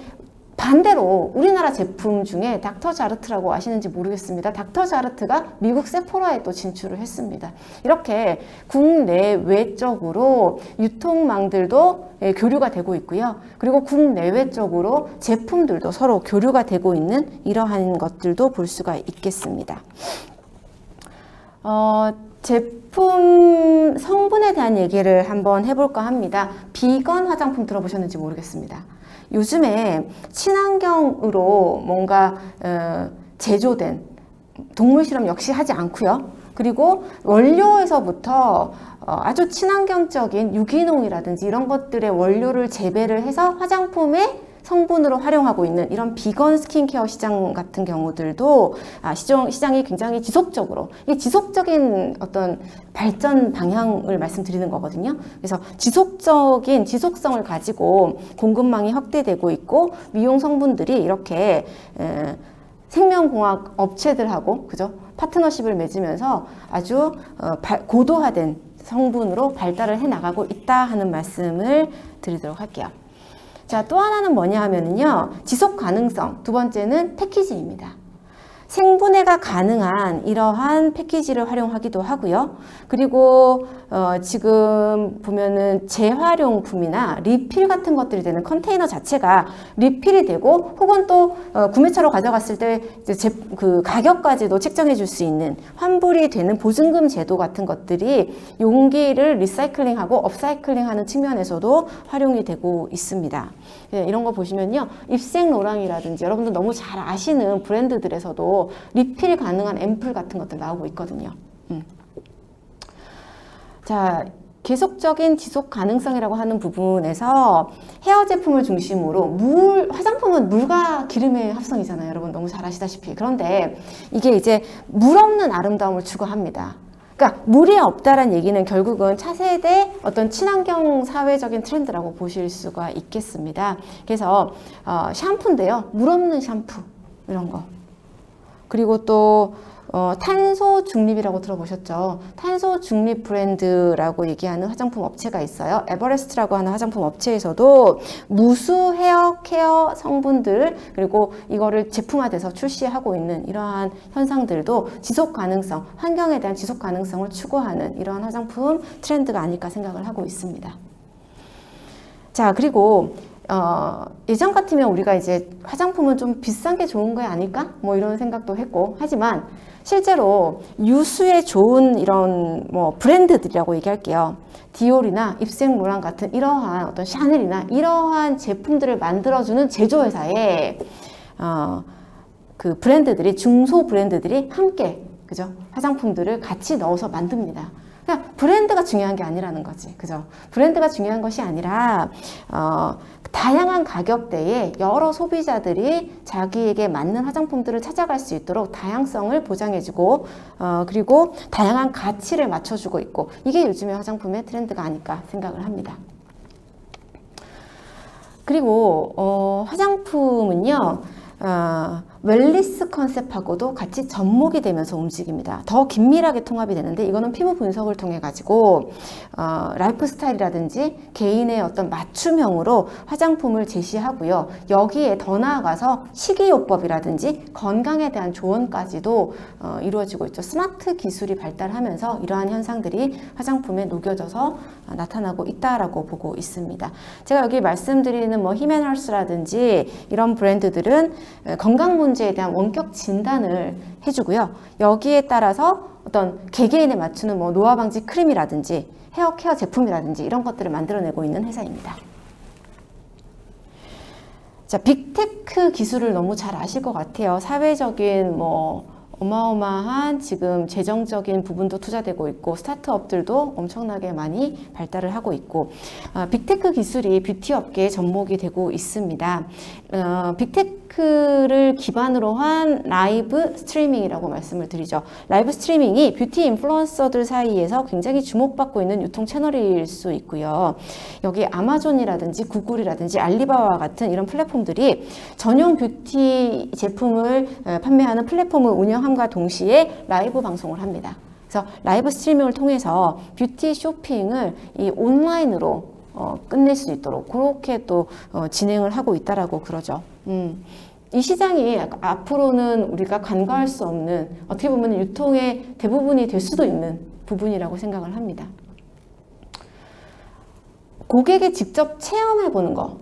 반대로 우리나라 제품 중에 닥터자르트라고 아시는지 모르겠습니다. 닥터자르트가 미국 세포라에 또 진출을 했습니다. 이렇게 국내외적으로 유통망들도 교류가 되고 있고요. 그리고 국내외적으로 제품들도 서로 교류가 되고 있는 이러한 것들도 볼 수가 있겠습니다. 제품 성분에 대한 얘기를 한번 해볼까 합니다. 비건 화장품 들어보셨는지 모르겠습니다. 요즘에 친환경으로 뭔가 제조된 동물 실험 역시 하지 않고요. 그리고 원료에서부터 아주 친환경적인 유기농이라든지 이런 것들의 원료를 재배를 해서 화장품에 성분으로 활용하고 있는 이런 비건 스킨케어 시장 같은 경우들도 시장이 굉장히 지속적으로 이게 지속적인 어떤 발전 방향을 말씀드리는 거거든요. 그래서 지속성을 가지고 공급망이 확대되고 있고 미용 성분들이 이렇게 생명공학 업체들하고 그죠? 파트너십을 맺으면서 아주 고도화된 성분으로 발달을 해 나가고 있다 하는 말씀을 드리도록 할게요. 자, 또 하나는 뭐냐 하면은요, 지속 가능성. 두 번째는 패키지입니다. 생분해가 가능한 이러한 패키지를 활용하기도 하고요. 그리고 지금 보면은 재활용품이나 리필 같은 것들이 되는 컨테이너 자체가 리필이 되고 혹은 또 구매처로 가져갔을 때 그 가격까지도 책정해 줄 수 있는 환불이 되는 보증금 제도 같은 것들이 용기를 리사이클링하고 업사이클링하는 측면에서도 활용이 되고 있습니다. 이런 거 보시면요, 입생 로랑이라든지 여러분들 너무 잘 아시는 브랜드들에서도 리필 가능한 앰플 같은 것들 나오고 있거든요. 자, 계속적인 지속 가능성이라고 하는 부분에서 헤어 제품을 중심으로 화장품은 물과 기름의 합성이잖아요. 여러분 너무 잘 아시다시피. 그런데 이게 이제 물 없는 아름다움을 추구합니다. 그러니까 물이 없다란 얘기는 결국은 차세대 어떤 친환경 사회적인 트렌드라고 보실 수가 있겠습니다. 그래서 샴푸인데요. 물 없는 샴푸 이런 거. 그리고 또 탄소 중립이라고 들어보셨죠? 탄소 중립 브랜드라고 얘기하는 화장품 업체가 있어요. 에버레스트라고 하는 화장품 업체에서도 무수 헤어 케어 성분들 그리고 이거를 제품화돼서 출시하고 있는 이러한 현상들도 지속 가능성, 환경에 대한 지속 가능성을 추구하는 이러한 화장품 트렌드가 아닐까 생각을 하고 있습니다. 자, 그리고 예전 같으면 우리가 이제 화장품은 좀 비싼 게 좋은 거 아닐까? 뭐 이런 생각도 했고, 하지만 실제로 유수에 좋은 이런 뭐 브랜드들이라고 얘기할게요. 디올이나 입생 로랑 같은 이러한 어떤 샤넬이나 이러한 제품들을 만들어주는 제조회사에 그 브랜드들이 중소 브랜드들이 함께 그죠? 화장품들을 같이 넣어서 만듭니다. 그냥 브랜드가 중요한 게 아니라는 거지, 그죠? 브랜드가 중요한 것이 아니라 다양한 가격대에 여러 소비자들이 자기에게 맞는 화장품들을 찾아갈 수 있도록 다양성을 보장해주고 그리고 다양한 가치를 맞춰주고 있고 이게 요즘의 화장품의 트렌드가 아닐까 생각을 합니다. 그리고 화장품은요 웰니스 컨셉하고도 같이 접목이 되면서 움직입니다. 더 긴밀하게 통합이 되는데 이거는 피부 분석을 통해 가지고 라이프 스타일이라든지 개인의 어떤 맞춤형으로 화장품을 제시하고요. 여기에 더 나아가서 식이요법이라든지 건강에 대한 조언까지도 이루어지고 있죠. 스마트 기술이 발달하면서 이러한 현상들이 화장품에 녹여져서 나타나고 있다라고 보고 있습니다. 제가 여기 말씀드리는 뭐 히메널스라든지 이런 브랜드들은 건강 문제에 대한 원격 진단을 해주고요. 여기에 따라서 어떤 개개인에 맞추는 뭐 노화 방지 크림이라든지 헤어 케어 제품이라든지 이런 것들을 만들어내고 있는 회사입니다. 자, 빅테크 기술을 너무 잘 아실 것 같아요. 사회적인 뭐 어마어마한 지금 재정적인 부분도 투자되고 있고 스타트업들도 엄청나게 많이 발달을 하고 있고 빅테크 기술이 뷰티 업계에 접목이 되고 있습니다. 빅테크를 기반으로 한 라이브 스트리밍이라고 말씀을 드리죠. 라이브 스트리밍이 뷰티 인플루언서들 사이에서 굉장히 주목받고 있는 유통 채널일 수 있고요. 여기 아마존이라든지 구글이라든지 알리바바와 같은 이런 플랫폼들이 전용 뷰티 제품을 판매하는 플랫폼을 운영함과 동시에 라이브 방송을 합니다. 그래서 라이브 스트리밍을 통해서 뷰티 쇼핑을 이 온라인으로 끝낼 수 있도록 그렇게 또 진행을 하고 있다라고 그러죠. 이 시장이 앞으로는 우리가 간과할 수 없는 어떻게 보면 유통의 대부분이 될 수도 있는 부분이라고 생각을 합니다. 고객이 직접 체험해보는 거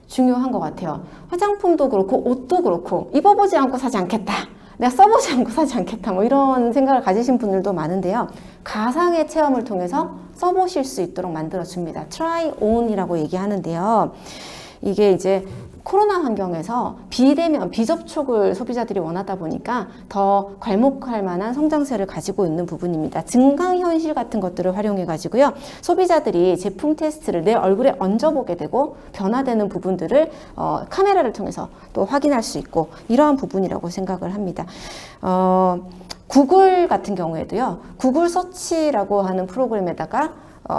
중요한 것 같아요. 화장품도 그렇고 옷도 그렇고 입어보지 않고 사지 않겠다. 내가 써보지 않고 사지 않겠다. 뭐 이런 생각을 가지신 분들도 많은데요. 가상의 체험을 통해서 써보실 수 있도록 만들어줍니다. Try on이라고 얘기하는데요. 이게 이제 코로나 환경에서 비대면, 비접촉을 소비자들이 원하다 보니까 더 괄목할 만한 성장세를 가지고 있는 부분입니다. 증강현실 같은 것들을 활용해 가지고요. 소비자들이 제품 테스트를 내 얼굴에 얹어보게 되고 변화되는 부분들을 카메라를 통해서 또 확인할 수 있고 이러한 부분이라고 생각을 합니다. 구글 같은 경우에도요. 구글 서치라고 하는 프로그램에다가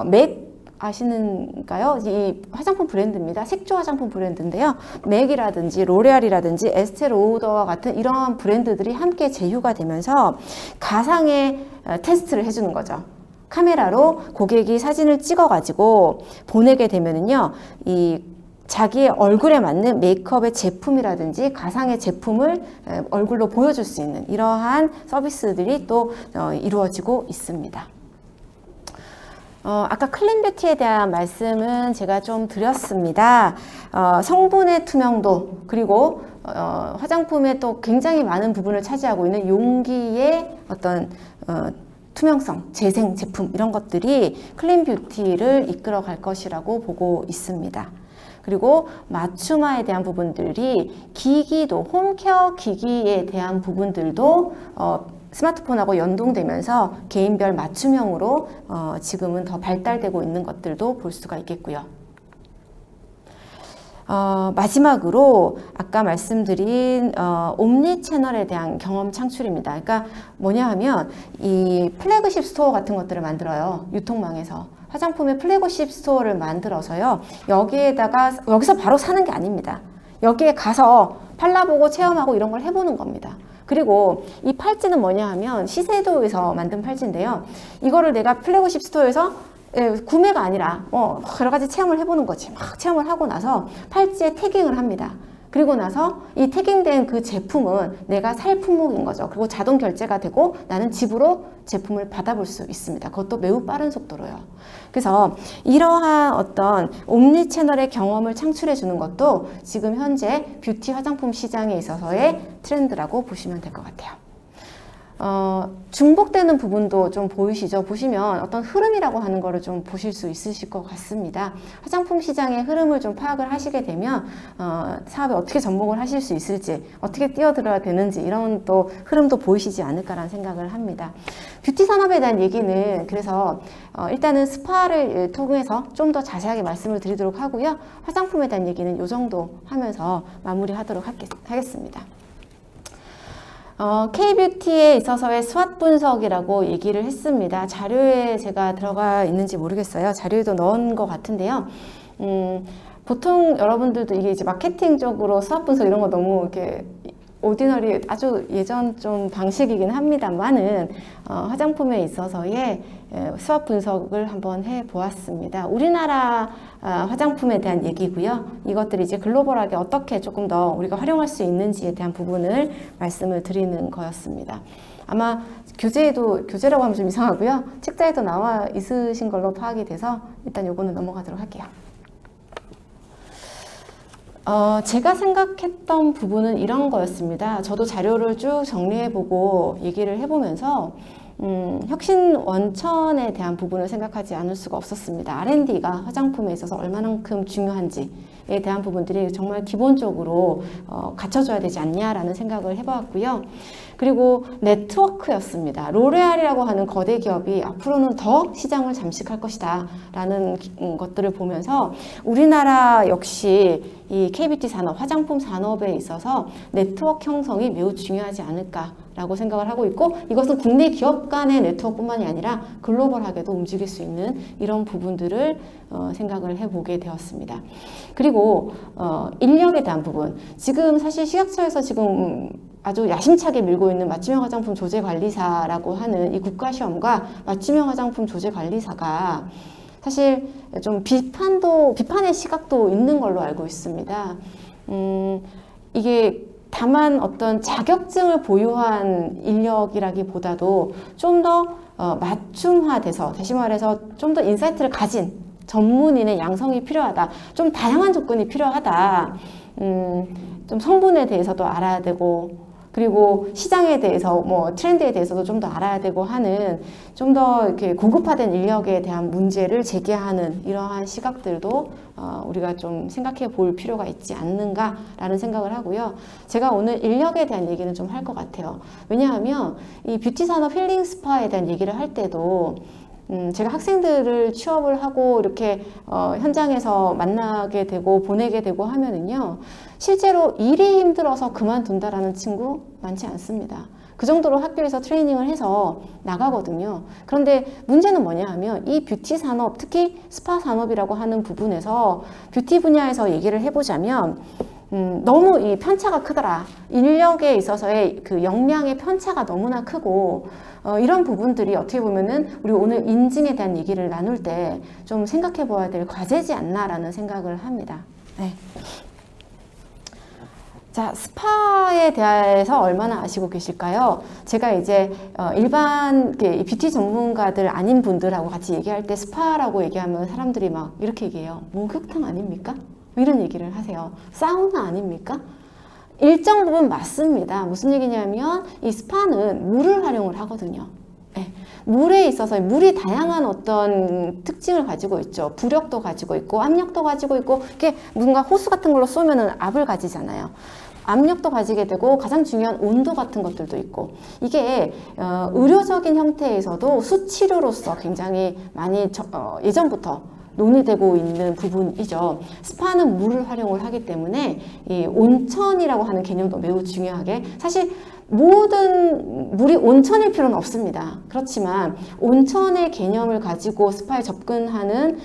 맥 아시는가요? 이 화장품 브랜드입니다. 색조 화장품 브랜드인데요. 맥이라든지 로레알이라든지 에스테 로더와 같은 이러한 브랜드들이 함께 제휴가 되면서 가상의 테스트를 해주는 거죠. 카메라로 고객이 사진을 찍어가지고 보내게 되면은요, 이 자기의 얼굴에 맞는 메이크업의 제품이라든지 가상의 제품을 얼굴로 보여줄 수 있는 이러한 서비스들이 또 이루어지고 있습니다. 아까 클린 뷰티에 대한 말씀은 제가 좀 드렸습니다. 성분의 투명도 그리고 화장품의 또 굉장히 많은 부분을 차지하고 있는 용기의 어떤 투명성, 재생 제품 이런 것들이 클린 뷰티를 이끌어 갈 것이라고 보고 있습니다. 그리고 맞춤화에 대한 부분들이 기기도 홈케어 기기에 대한 부분들도 스마트폰하고 연동되면서 개인별 맞춤형으로 지금은 더 발달되고 있는 것들도 볼 수가 있겠고요. 마지막으로 아까 말씀드린 옴니 채널에 대한 경험 창출입니다. 그러니까 뭐냐 하면 이 플래그십 스토어 같은 것들을 만들어요. 유통망에서. 화장품의 플래그십 스토어를 만들어서요. 여기서 바로 사는 게 아닙니다. 여기에 가서 발라보고 체험하고 이런 걸 해보는 겁니다. 그리고 이 팔찌는 뭐냐 하면 시세도에서 만든 팔찌인데요. 이거를 내가 플래그십 스토어에서 구매가 아니라 여러 가지 체험을 해보는 거지. 막 체험을 하고 나서 팔찌에 태깅을 합니다. 그리고 나서 이 태깅된 그 제품은 내가 살 품목인 거죠. 그리고 자동 결제가 되고 나는 집으로 제품을 받아볼 수 있습니다. 그것도 매우 빠른 속도로요. 그래서 이러한 어떤 옴니 채널의 경험을 창출해 주는 것도 지금 현재 뷰티 화장품 시장에 있어서의 트렌드라고 보시면 될 것 같아요. 중복되는 부분도 좀 보이시죠? 보시면 어떤 흐름이라고 하는 거를 좀 보실 수 있으실 것 같습니다. 화장품 시장의 흐름을 좀 파악을 하시게 되면 사업에 어떻게 접목을 하실 수 있을지, 어떻게 뛰어들어야 되는지 이런 또 흐름도 보이시지 않을까라는 생각을 합니다. 뷰티 산업에 대한 얘기는 그래서 일단은 스파를 통해서 좀 더 자세하게 말씀을 드리도록 하고요. 화장품에 대한 얘기는 이 정도 하면서 마무리하도록 하겠습니다. K-뷰티에 있어서의 스왓 분석이라고 얘기를 했습니다. 자료에 제가 들어가 있는지 모르겠어요. 자료에도 넣은 것 같은데요. 보통 여러분들도 이게 이제 마케팅적으로 스왓 분석 이런 거 너무 이렇게 오디너리 아주 예전 좀 방식이긴 합니다만은 화장품에 있어서의 수업 분석을 한번 해보았습니다. 우리나라 화장품에 대한 얘기고요. 이것들이 이제 글로벌하게 어떻게 조금 더 우리가 활용할 수 있는지에 대한 부분을 말씀을 드리는 거였습니다. 아마 교재라고 하면 좀 이상하고요. 책자에도 나와 있으신 걸로 파악이 돼서 일단 요거는 넘어가도록 할게요. 제가 생각했던 부분은 이런 거였습니다. 저도 자료를 쭉 정리해보고 얘기를 해보면서 혁신 원천에 대한 부분을 생각하지 않을 수가 없었습니다. R&D가 화장품에 있어서 얼마만큼 중요한지에 대한 부분들이 정말 기본적으로 갖춰져야 되지 않냐라는 생각을 해보았고요. 그리고 네트워크였습니다. 로레알이라고 하는 거대 기업이 앞으로는 더 시장을 잠식할 것이다 라는 것들을 보면서 우리나라 역시 이 K뷰티 산업, 화장품 산업에 있어서 네트워크 형성이 매우 중요하지 않을까라고 생각을 하고 있고, 이것은 국내 기업 간의 네트워크뿐만이 아니라 글로벌하게도 움직일 수 있는 이런 부분들을 생각을 해보게 되었습니다. 그리고 인력에 대한 부분, 지금 사실 식약처에서 지금 아주 야심차게 밀고 있는 맞춤형 화장품 조제관리사라고 하는 이 국가시험과 맞춤형 화장품 조제관리사가 사실 좀 비판의 시각도 있는 걸로 알고 있습니다. 이게 다만 어떤 자격증을 보유한 인력이라기보다도 좀 더 맞춤화돼서, 다시 말해서 좀 더 인사이트를 가진 전문인의 양성이 필요하다. 좀 다양한 조건이 필요하다. 좀 성분에 대해서도 알아야 되고, 그리고 시장에 대해서 트렌드에 대해서도 좀 더 알아야 되고 하는, 좀 더 이렇게 고급화된 인력에 대한 문제를 제기하는 이러한 시각들도 우리가 좀 생각해 볼 필요가 있지 않는가라는 생각을 하고요. 제가 오늘 인력에 대한 얘기는 좀 할 것 같아요. 왜냐하면 이 뷰티 산업 힐링 스파에 대한 얘기를 할 때도 제가 학생들을 취업을 하고 이렇게 현장에서 만나게 되고 보내게 되고 하면은요, 실제로 일이 힘들어서 그만둔다라는 친구 많지 않습니다. 그 정도로 학교에서 트레이닝을 해서 나가거든요. 그런데 문제는 뭐냐 하면 이 뷰티 산업, 특히 스파 산업이라고 하는 부분에서 뷰티 분야에서 얘기를 해보자면 너무 이 편차가 크더라. 인력에 있어서의 그 역량의 편차가 너무나 크고, 이런 부분들이 어떻게 보면은 우리 오늘 인증에 대한 얘기를 나눌 때 좀 생각해 보아야 될 과제지 않나라는 생각을 합니다. 네. 자, 스파에 대해서 얼마나 아시고 계실까요? 제가 이제 일반 뷰티 전문가들 아닌 분들하고 같이 얘기할 때 스파라고 얘기하면 사람들이 막 이렇게 얘기해요. 목욕탕 아닙니까? 이런 얘기를 하세요. 사우나 아닙니까? 일정 부분 맞습니다. 무슨 얘기냐면 이 스파는 물을 활용을 하거든요. 네. 물에 있어서 물이 다양한 어떤 특징을 가지고 있죠. 부력도 가지고 있고 압력도 가지고 있고, 이게 뭔가 호수 같은 걸로 쏘면은 압을 가지잖아요. 압력도 가지게 되고 가장 중요한 온도 같은 것들도 있고, 이게 의료적인 형태에서도 수치료로서 굉장히 많이 예전부터 논의되고 있는 부분이죠. 스파는 물을 활용을 하기 때문에 이 온천이라고 하는 개념도 매우 중요하게, 사실 모든 물이 온천일 필요는 없습니다. 그렇지만 온천의 개념을 가지고 스파에 접근하는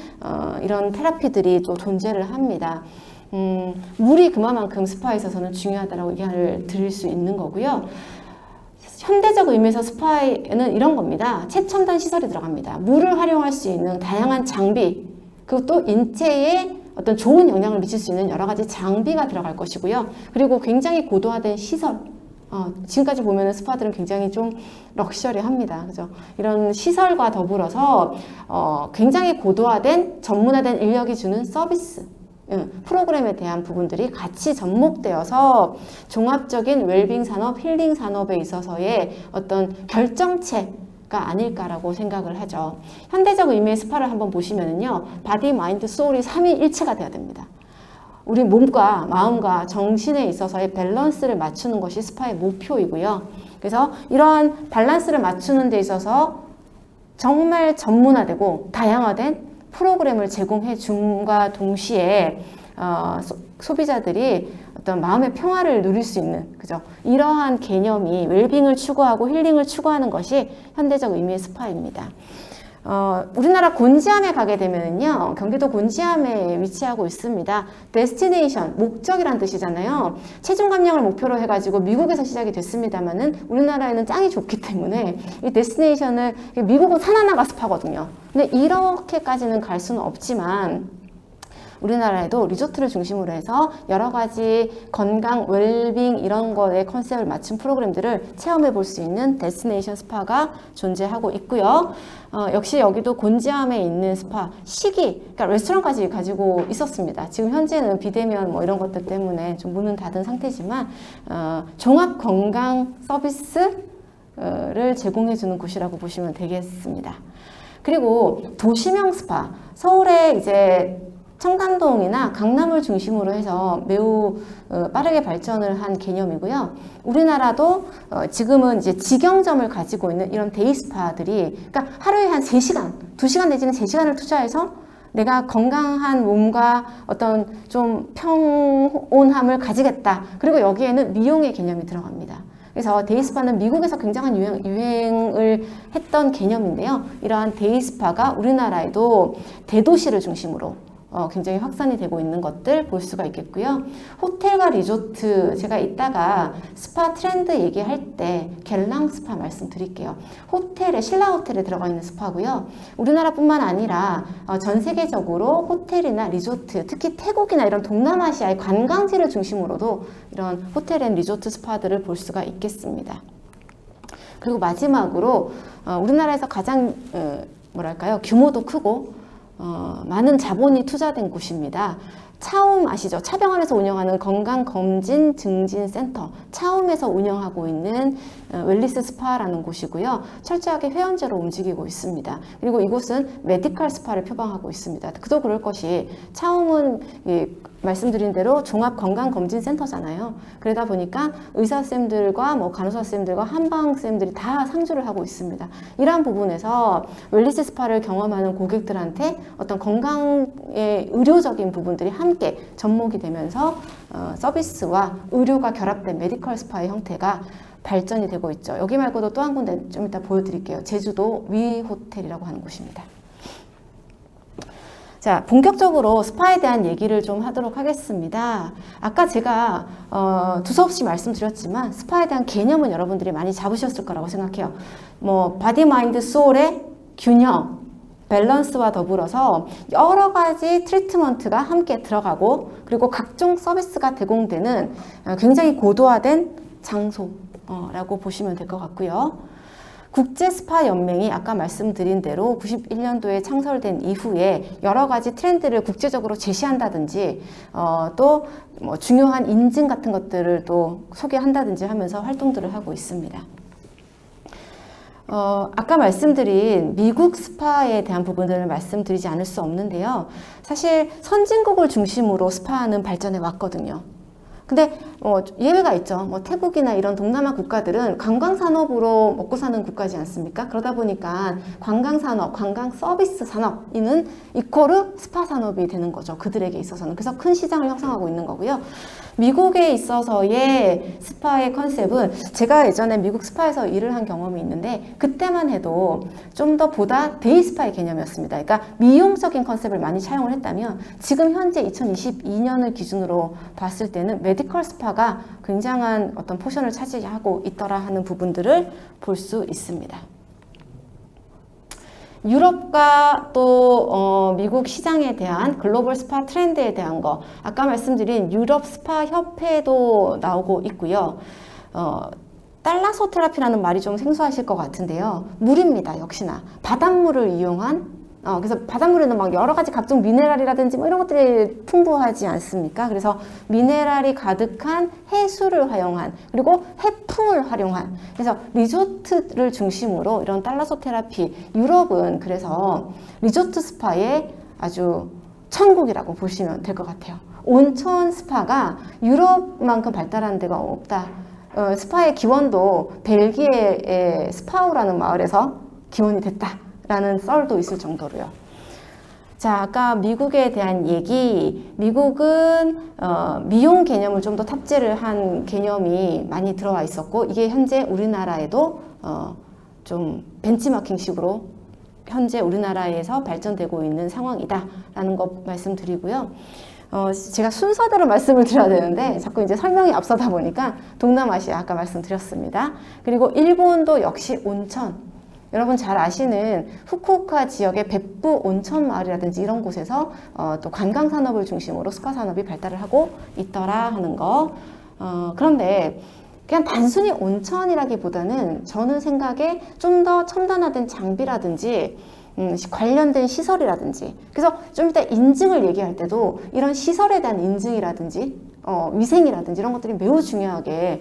이런 테라피들이 또 존재를 합니다. 물이 그만큼 스파에 있어서는 중요하다고 얘기를 드릴 수 있는 거고요. 현대적 의미에서 스파에는 이런 겁니다. 최첨단 시설이 들어갑니다. 물을 활용할 수 있는 다양한 장비, 그리고 또 인체에 어떤 좋은 영향을 미칠 수 있는 여러 가지 장비가 들어갈 것이고요. 그리고 굉장히 고도화된 시설. 지금까지 보면은 스파들은 굉장히 좀 럭셔리합니다. 그죠? 이런 시설과 더불어서 굉장히 고도화된 전문화된 인력이 주는 서비스, 프로그램에 대한 부분들이 같이 접목되어서 종합적인 웰빙 산업, 힐링 산업에 있어서의 어떤 결정체가 아닐까라고 생각을 하죠. 현대적 의미의 스파를 한번 보시면은요, 바디, 마인드, 소울이 삼위일체가 돼야 됩니다. 우리 몸과 마음과 정신에 있어서의 밸런스를 맞추는 것이 스파의 목표이고요. 그래서 이러한 밸런스를 맞추는 데 있어서 정말 전문화되고 다양화된 프로그램을 제공해 줌과 동시에 소비자들이 어떤 마음의 평화를 누릴 수 있는, 그죠? 이러한 개념이 웰빙을 추구하고 힐링을 추구하는 것이 현대적 의미의 스파입니다. 우리나라 곤지암에 가게 되면요, 경기도 곤지암에 위치하고 있습니다. 데스티네이션, 목적이란 뜻이잖아요. 체중 감량을 목표로 해가지고 미국에서 시작이 됐습니다만은 우리나라에는 짱이 좋기 때문에 이 데스티네이션을, 미국은 산 하나가 습하거든요. 근데 이렇게까지는 갈 수는 없지만 우리나라에도 리조트를 중심으로 해서 여러 가지 건강, 웰빙 이런 거에 컨셉을 맞춘 프로그램들을 체험해 볼 수 있는 데스티네이션 스파가 존재하고 있고요. 역시 여기도 곤지암에 있는 스파, 시기, 그러니까 레스토랑까지 가지고 있었습니다. 지금 현재는 비대면 뭐 이런 것들 때문에 좀 문은 닫은 상태지만 종합 건강 서비스를 제공해주는 곳이라고 보시면 되겠습니다. 그리고 도시명 스파, 서울에 이제 청담동이나 강남을 중심으로 해서 매우 빠르게 발전을 한 개념이고요. 우리나라도 지금은 이제 직영점을 가지고 있는 이런 데이 스파들이, 그러니까 하루에 한 3시간, 2시간 내지는 3시간을 투자해서 내가 건강한 몸과 어떤 좀 평온함을 가지겠다. 그리고 여기에는 미용의 개념이 들어갑니다. 그래서 데이스파는 미국에서 굉장한 유행을 했던 개념인데요. 이러한 데이스파가 우리나라에도 대도시를 중심으로 굉장히 확산이 되고 있는 것들 볼 수가 있겠고요. 호텔과 리조트, 제가 이따가 스파 트렌드 얘기할 때 겔랑 스파 말씀드릴게요. 호텔에, 신라 호텔에 들어가 있는 스파고요. 우리나라뿐만 아니라 전 세계적으로 호텔이나 리조트, 특히 태국이나 이런 동남아시아의 관광지를 중심으로도 이런 호텔 앤 리조트 스파들을 볼 수가 있겠습니다. 그리고 마지막으로 우리나라에서 가장 뭐랄까요, 규모도 크고 많은 자본이 투자된 곳입니다. 차움 아시죠? 차병원에서 운영하는 건강검진증진센터, 차움에서 운영하고 있는 웰리스 스파라는 곳이고요. 철저하게 회원제로 움직이고 있습니다. 그리고 이곳은 메디컬 스파를 표방하고 있습니다. 그도 그럴 것이 차움은 말씀드린 대로 종합건강검진센터잖아요. 그러다 보니까 의사쌤들과 뭐 간호사쌤들과 한방쌤들이 다 상주를 하고 있습니다. 이러한 부분에서 웰리스 스파를 경험하는 고객들한테 어떤 건강의 의료적인 부분들이 함께 접목이 되면서 서비스와 의료가 결합된 메디컬 스파의 형태가 발전이 되고 있죠. 여기 말고도 또 한 군데 좀 이따 보여드릴게요. 제주도 위호텔이라고 하는 곳입니다. 자, 본격적으로 스파에 대한 얘기를 좀 하도록 하겠습니다. 아까 제가 두서없이 말씀드렸지만 스파에 대한 개념은 여러분들이 많이 잡으셨을 거라고 생각해요. 뭐 바디, 마인드, 소울의 균형, 밸런스와 더불어서 여러 가지 트리트먼트가 함께 들어가고, 그리고 각종 서비스가 제공되는 굉장히 고도화된 장소라고 보시면 될 것 같고요. 국제 스파 연맹이 아까 말씀드린 대로 91년도에 창설된 이후에 여러 가지 트렌드를 국제적으로 제시한다든지 또 뭐 중요한 인증 같은 것들을 또 소개한다든지 하면서 활동들을 하고 있습니다. 아까 말씀드린 미국 스파에 대한 부분들을 말씀드리지 않을 수 없는데요. 사실 선진국을 중심으로 스파는 발전해 왔거든요. 근데 예외가 있죠. 뭐 태국이나 이런 동남아 국가들은 관광 산업으로 먹고 사는 국가지 않습니까? 그러다 보니까 관광 산업, 관광 서비스 산업이는 이코르 스파 산업이 되는 거죠. 그들에게 있어서는. 그래서 큰 시장을 형성하고 있는 거고요. 미국에 있어서의 스파의 컨셉은, 제가 예전에 미국 스파에서 일을 한 경험이 있는데 그때만 해도 좀 더 보다 데이 스파의 개념이었습니다. 그러니까 미용적인 컨셉을 많이 차용을 했다면 지금 현재 2022년을 기준으로 봤을 때는 메디컬 스파가 굉장한 어떤 포션을 차지하고 있더라 하는 부분들을 볼 수 있습니다. 유럽과 또 미국 시장에 대한 글로벌 스파 트렌드에 대한 거, 아까 말씀드린 유럽 스파 협회도 나오고 있고요. 달라소테라피라는 말이 좀 생소하실 것 같은데요. 물입니다. 역시나 바닷물을 이용한, 그래서 바닷물에는 막 여러 가지 각종 미네랄이라든지 뭐 이런 것들이 풍부하지 않습니까? 그래서 미네랄이 가득한 해수를 활용한, 그리고 해풍을 활용한, 그래서 리조트를 중심으로 이런 달라소테라피, 유럽은 그래서 리조트 스파의 아주 천국이라고 보시면 될 것 같아요. 온천 스파가 유럽만큼 발달한 데가 없다. 스파의 기원도 벨기에의 스파우라는 마을에서 기원이 됐다라는 썰도 있을 정도로요. 자, 아까 미국에 대한 얘기, 미국은 미용 개념을 좀 더 탑재를 한 개념이 많이 들어와 있었고, 이게 현재 우리나라에도 좀 벤치마킹식으로 현재 우리나라에서 발전되고 있는 상황이다라는 거 말씀드리고요. 제가 순서대로 말씀을 드려야 되는데 자꾸 이제 설명이 앞서다 보니까 동남아시아 아까 말씀드렸습니다. 그리고 일본도 역시 온천. 여러분 잘 아시는 후쿠오카 지역의別府 온천 마을이라든지 이런 곳에서 또 관광 산업을 중심으로 스파 산업이 발달을 하고 있더라 하는 거. 그런데 그냥 단순히 온천이라기보다는 저는 생각에 좀 더 첨단화된 장비라든지 관련된 시설이라든지, 그래서 좀 이따 인증을 얘기할 때도 이런 시설에 대한 인증이라든지 위생이라든지 이런 것들이 매우 중요하게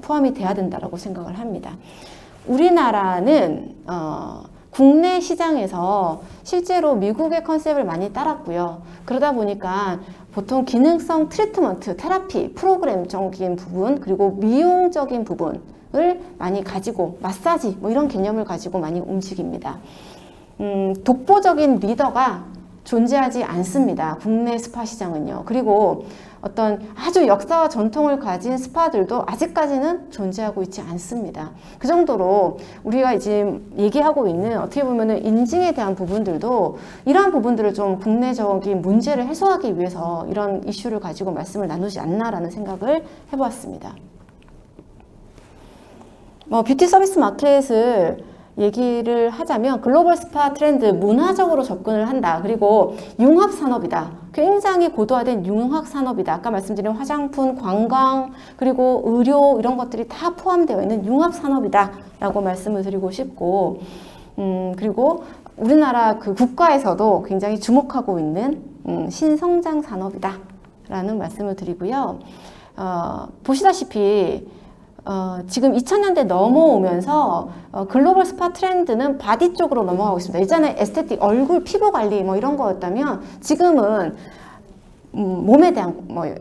포함이 돼야 된다고 생각을 합니다. 우리나라는 국내 시장에서 실제로 미국의 컨셉을 많이 따랐고요. 그러다 보니까 보통 기능성 트리트먼트, 테라피, 프로그램적인 부분, 그리고 미용적인 부분을 많이 가지고 마사지 뭐 이런 개념을 가지고 많이 움직입니다. 독보적인 리더가 존재하지 않습니다. 국내 스파 시장은요. 그리고 어떤 아주 역사와 전통을 가진 스파들도 아직까지는 존재하고 있지 않습니다. 그 정도로 우리가 지금 얘기하고 있는 어떻게 보면은 인증에 대한 부분들도 이러한 부분들을 좀 국내적인 문제를 해소하기 위해서 이런 이슈를 가지고 말씀을 나누지 않나라는 생각을 해보았습니다. 뷰티 서비스 마켓을 얘기를 하자면 글로벌 스파 트렌드, 문화적으로 접근을 한다. 그리고 융합 산업이다. 굉장히 고도화된 융합 산업이다. 아까 말씀드린 화장품, 관광, 그리고 의료 이런 것들이 다 포함되어 있는 융합 산업이다 라고 말씀을 드리고 싶고, 그리고 우리나라 그 국가에서도 굉장히 주목하고 있는 신성장 산업이다 라는 말씀을 드리고요. 보시다시피 지금 2000년대 넘어오면서 글로벌 스파 트렌드는 바디 쪽으로 넘어가고 있습니다. 예전에 에스테틱, 얼굴 피부 관리 뭐 이런 거였다면 지금은 몸에 대한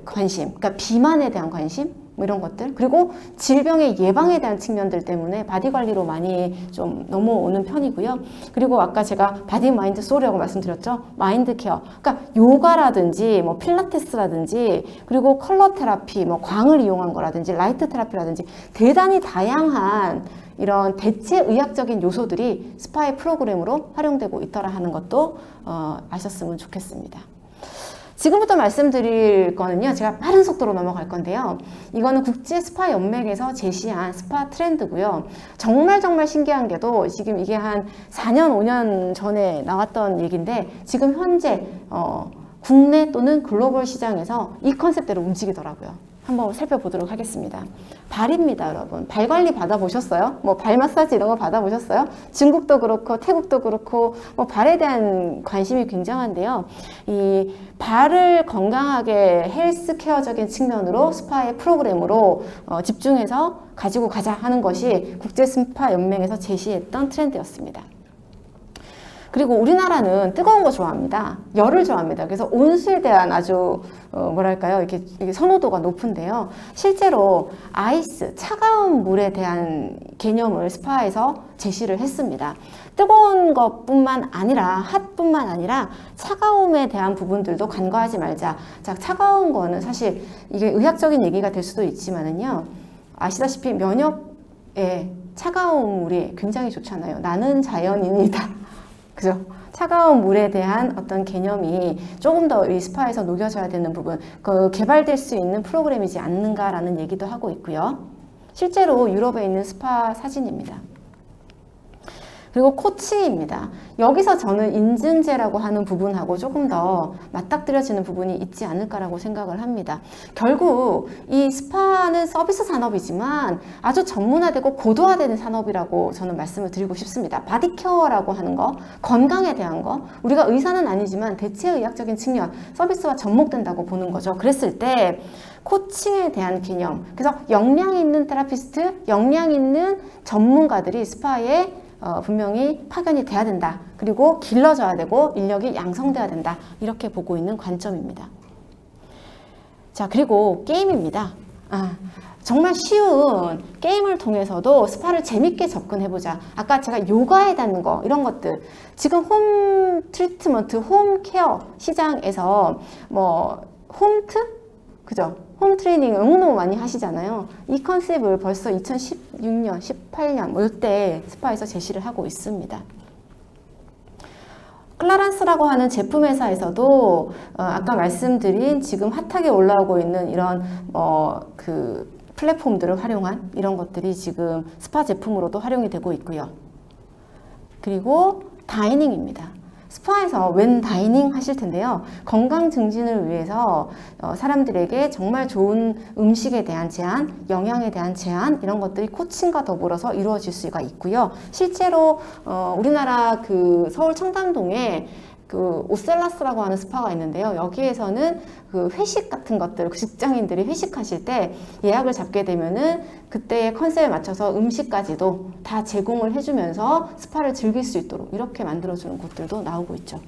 관심, 그러니까 비만에 대한 관심 뭐 이런 것들, 그리고 질병의 예방에 대한 측면들 때문에 바디 관리로 많이 좀 넘어오는 편이고요. 그리고 아까 제가 바디 마인드 소울이라고 말씀드렸죠. 마인드 케어, 그러니까 요가라든지 뭐 필라테스라든지, 그리고 컬러 테라피, 뭐 광을 이용한 거라든지 라이트 테라피라든지 대단히 다양한 이런 대체 의학적인 요소들이 스파의 프로그램으로 활용되고 있더라 하는 것도 아셨으면 좋겠습니다. 지금부터 말씀드릴 거는요, 제가 빠른 속도로 넘어갈 건데요. 이거는 국제 스파 연맹에서 제시한 스파 트렌드고요. 정말 신기한 게도 지금 이게 한 4년, 5년 전에 나왔던 얘기인데 지금 현재 국내 또는 글로벌 시장에서 이 컨셉대로 움직이더라고요. 한번 살펴보도록 하겠습니다. 발입니다, 여러분. 발 관리 받아보셨어요? 뭐 발 마사지 이런 거 받아보셨어요? 중국도 그렇고 태국도 그렇고 뭐 발에 대한 관심이 굉장한데요. 이 발을 건강하게 헬스케어적인 측면으로 스파의 프로그램으로 집중해서 가지고 가자 하는 것이 국제 스파 연맹에서 제시했던 트렌드였습니다. 그리고 우리나라는 뜨거운 거 좋아합니다. 열을 좋아합니다. 그래서 온수에 대한 아주 뭐랄까요, 이렇게 선호도가 높은데요. 실제로 아이스, 차가운 물에 대한 개념을 스파에서 제시를 했습니다. 뜨거운 것뿐만 아니라 핫뿐만 아니라 차가움에 대한 부분들도 간과하지 말자. 자, 차가운 거는 사실 이게 의학적인 얘기가 될 수도 있지만은요, 아시다시피 면역에 차가운 물이 굉장히 좋잖아요. 나는 자연인이다. 그죠? 차가운 물에 대한 어떤 개념이 조금 더 이 스파에서 녹여져야 되는 부분, 개발될 수 있는 프로그램이지 않는가라는 얘기도 하고 있고요. 실제로 유럽에 있는 스파 사진입니다. 그리고 코치입니다. 여기서 저는 인증제라고 하는 부분하고 조금 더 맞닥뜨려지는 부분이 있지 않을까라고 생각을 합니다. 결국 이 스파는 서비스 산업이지만 아주 전문화되고 고도화되는 산업이라고 저는 말씀을 드리고 싶습니다. 바디케어라고 하는 거, 건강에 대한 거, 우리가 의사는 아니지만 대체의학적인 측면, 서비스와 접목된다고 보는 거죠. 그랬을 때 코칭에 대한 개념, 그래서 역량 있는 테라피스트, 역량 있는 전문가들이 스파에 분명히 파견이 돼야 된다. 그리고 길러져야 되고 인력이 양성돼야 된다. 이렇게 보고 있는 관점입니다. 자, 그리고 게임입니다. 정말 쉬운 게임을 통해서도 스파를 재밌게 접근해보자. 아까 제가 요가에 대한 거, 이런 것들. 지금 홈 트리트먼트, 홈 케어 시장에서 뭐 홈트? 그죠? 홈 트레이닝 너무너무 많이 하시잖아요. 이 컨셉을 벌써 2016년, 18년 뭐 이때 스파에서 제시를 하고 있습니다. 클라란스라고 하는 제품 회사에서도 아까 말씀드린 지금 핫하게 올라오고 있는 이런 그 플랫폼들을 활용한 이런 것들이 지금 스파 제품으로도 활용이 되고 있고요. 그리고 다이닝입니다. 스파에서 웬 다이닝 하실 텐데요. 건강 증진을 위해서 사람들에게 정말 좋은 음식에 대한 제안, 영양에 대한 제안 이런 것들이 코칭과 더불어서 이루어질 수가 있고요. 실제로 우리나라 그 서울 청담동에 그 오셀라스라고 하는 스파가 있는데요. 여기에서는 그 회식 같은 것들, 직장인들이 회식하실 때 예약을 잡게 되면은 그때의 컨셉에 맞춰서 음식까지도 다 제공을 해주면서 스파를 즐길 수 있도록 이렇게 만들어주는 곳들도 나오고 있죠.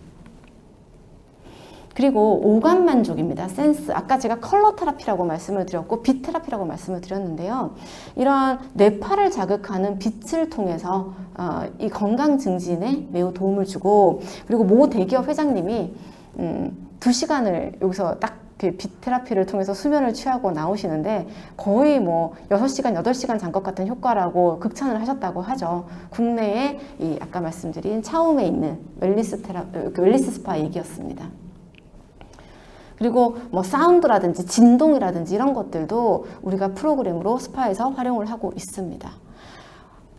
그리고 오감 만족입니다. 센스. 아까 제가 컬러 테라피라고 말씀을 드렸고 빛 테라피라고 말씀을 드렸는데요. 이런 뇌파를 자극하는 빛을 통해서 이 건강 증진에 매우 도움을 주고, 그리고 모 대기업 회장님이 2시간을 여기서 딱 그 빛 테라피를 통해서 수면을 취하고 나오시는데 거의 뭐 6시간, 8시간 잔 것 같은 효과라고 극찬을 하셨다고 하죠. 국내에 이 아까 말씀드린 차움에 있는 웰리스 스파 얘기였습니다. 그리고 뭐 사운드라든지 진동이라든지 이런 것들도 우리가 프로그램으로 스파에서 활용을 하고 있습니다.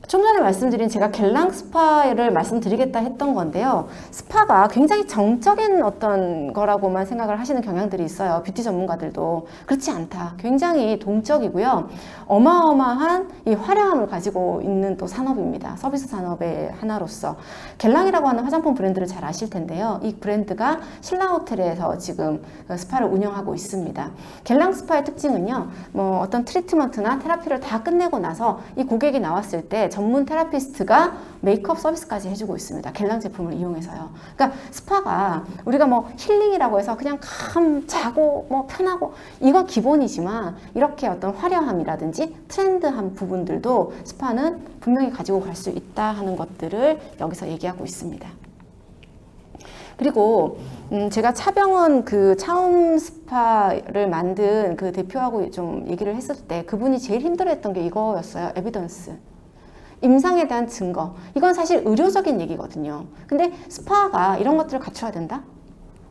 좀 전에 말씀드린 제가 겔랑 스파를 말씀드리겠다 했던 건데요. 스파가 굉장히 정적인 어떤 거라고만 생각을 하시는 경향들이 있어요. 뷰티 전문가들도. 그렇지 않다. 굉장히 동적이고요. 어마어마한 이 화려함을 가지고 있는 또 산업입니다. 서비스 산업의 하나로서. 겔랑이라고 하는 화장품 브랜드를 잘 아실 텐데요. 이 브랜드가 신라 호텔에서 지금 스파를 운영하고 있습니다. 겔랑 스파의 특징은요. 뭐 어떤 트리트먼트나 테라피를 다 끝내고 나서 이 고객이 나왔을 때 전문 테라피스트가 메이크업 서비스까지 해주고 있습니다. 겔랑 제품을 이용해서요. 그러니까 스파가 우리가 뭐 힐링이라고 해서 그냥 자고 뭐 편하고 이건 기본이지만 이렇게 어떤 화려함이라든지 트렌드한 부분들도 스파는 분명히 가지고 갈 수 있다 하는 것들을 여기서 얘기하고 있습니다. 그리고 제가 차병원 그 차움 스파를 만든 그 대표하고 좀 얘기를 했을 때 그분이 제일 힘들어했던 게 이거였어요. 에비던스. 임상에 대한 증거. 이건 사실 의료적인 얘기거든요. 근데 스파가 이런 것들을 갖춰야 된다?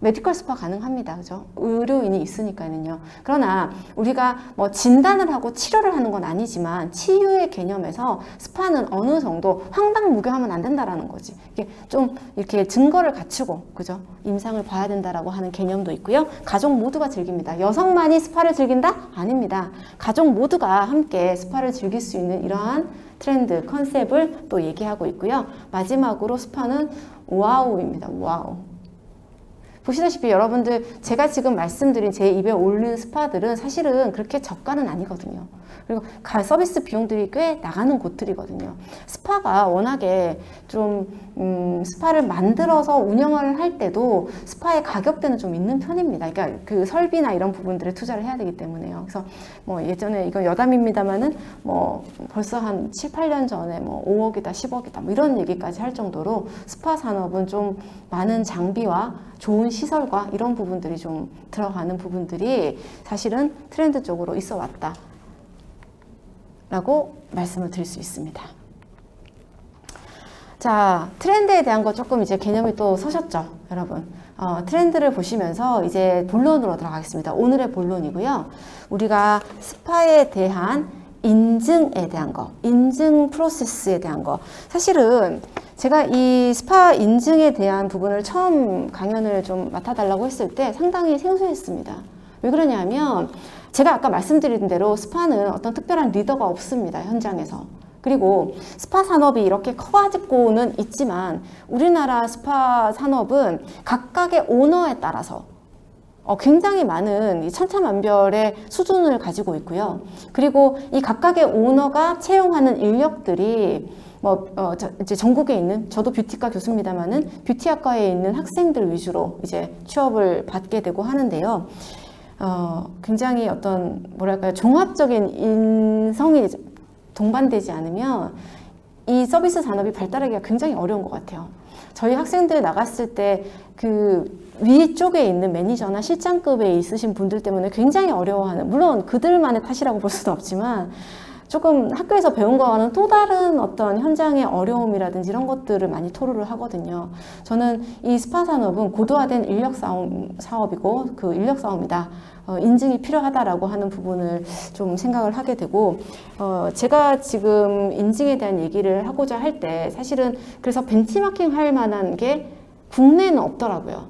메디컬 스파 가능합니다. 그죠? 의료인이 있으니까는요. 그러나 우리가 뭐 진단을 하고 치료를 하는 건 아니지만 치유의 개념에서 스파는 어느 정도 황당무계하면 안 된다라는 거지. 이게 좀 이렇게 증거를 갖추고, 그죠? 임상을 봐야 된다라고 하는 개념도 있고요. 가족 모두가 즐깁니다. 여성만이 스파를 즐긴다? 아닙니다. 가족 모두가 함께 스파를 즐길 수 있는 이러한 트렌드, 컨셉을 또 얘기하고 있고요. 마지막으로 스파는 와우입니다. 와우. 보시다시피 여러분들 제가 지금 말씀드린 제 입에 오르는 스파들은 사실은 그렇게 저가는 아니거든요. 그리고 서비스 비용들이 꽤 나가는 곳들이거든요. 스파가 워낙에 좀 스파를 만들어서 운영을 할 때도 스파의 가격대는 좀 있는 편입니다. 그러니까 그 설비나 이런 부분들에 투자를 해야 되기 때문에요. 그래서 뭐 예전에 이건 여담입니다만은 뭐 벌써 한 7, 8년 전에 뭐 5억이다, 10억이다 뭐 이런 얘기까지 할 정도로 스파 산업은 좀 많은 장비와 좋은 시설과 이런 부분들이 좀 들어가는 부분들이 사실은 트렌드 쪽으로 있어 왔다 라고 말씀을 드릴 수 있습니다. 자, 트렌드에 대한 거 조금 이제 개념이 또 서셨죠, 여러분. 트렌드를 보시면서 이제 본론으로 들어가겠습니다. 오늘의 본론이고요. 우리가 스파에 대한 인증에 대한 거, 인증 프로세스에 대한 거. 사실은 제가 이 스파 인증에 대한 부분을 처음 강연을 좀 맡아달라고 했을 때 상당히 생소했습니다. 왜 그러냐면 제가 아까 말씀드린 대로 스파는 어떤 특별한 리더가 없습니다. 현장에서. 그리고 스파 산업이 이렇게 커가지고는 있지만 우리나라 스파 산업은 각각의 오너에 따라서 굉장히 많은 이 천차만별의 수준을 가지고 있고요. 그리고 이 각각의 오너가 채용하는 인력들이 이제 전국에 있는, 저도 뷰티과 교수입니다만은 뷰티학과에 있는 학생들 위주로 이제 취업을 받게 되고 하는데요. 굉장히 어떤, 뭐랄까요, 종합적인 인성이 동반되지 않으면 이 서비스 산업이 발달하기가 굉장히 어려운 것 같아요. 저희 학생들 나갔을 때 그 위쪽에 있는 매니저나 실장급에 있으신 분들 때문에 굉장히 어려워하는, 물론 그들만의 탓이라고 볼 수는 없지만 조금 학교에서 배운 거와는 또 다른 어떤 현장의 어려움이라든지 이런 것들을 많이 토로를 하거든요. 저는 이 스파 산업은 고도화된 인력 사업이고 그 인력 싸움이다. 인증이 필요하다라고 하는 부분을 좀 생각을 하게 되고, 제가 지금 인증에 대한 얘기를 하고자 할 때 사실은 그래서 벤치마킹 할 만한 게 국내에는 없더라고요.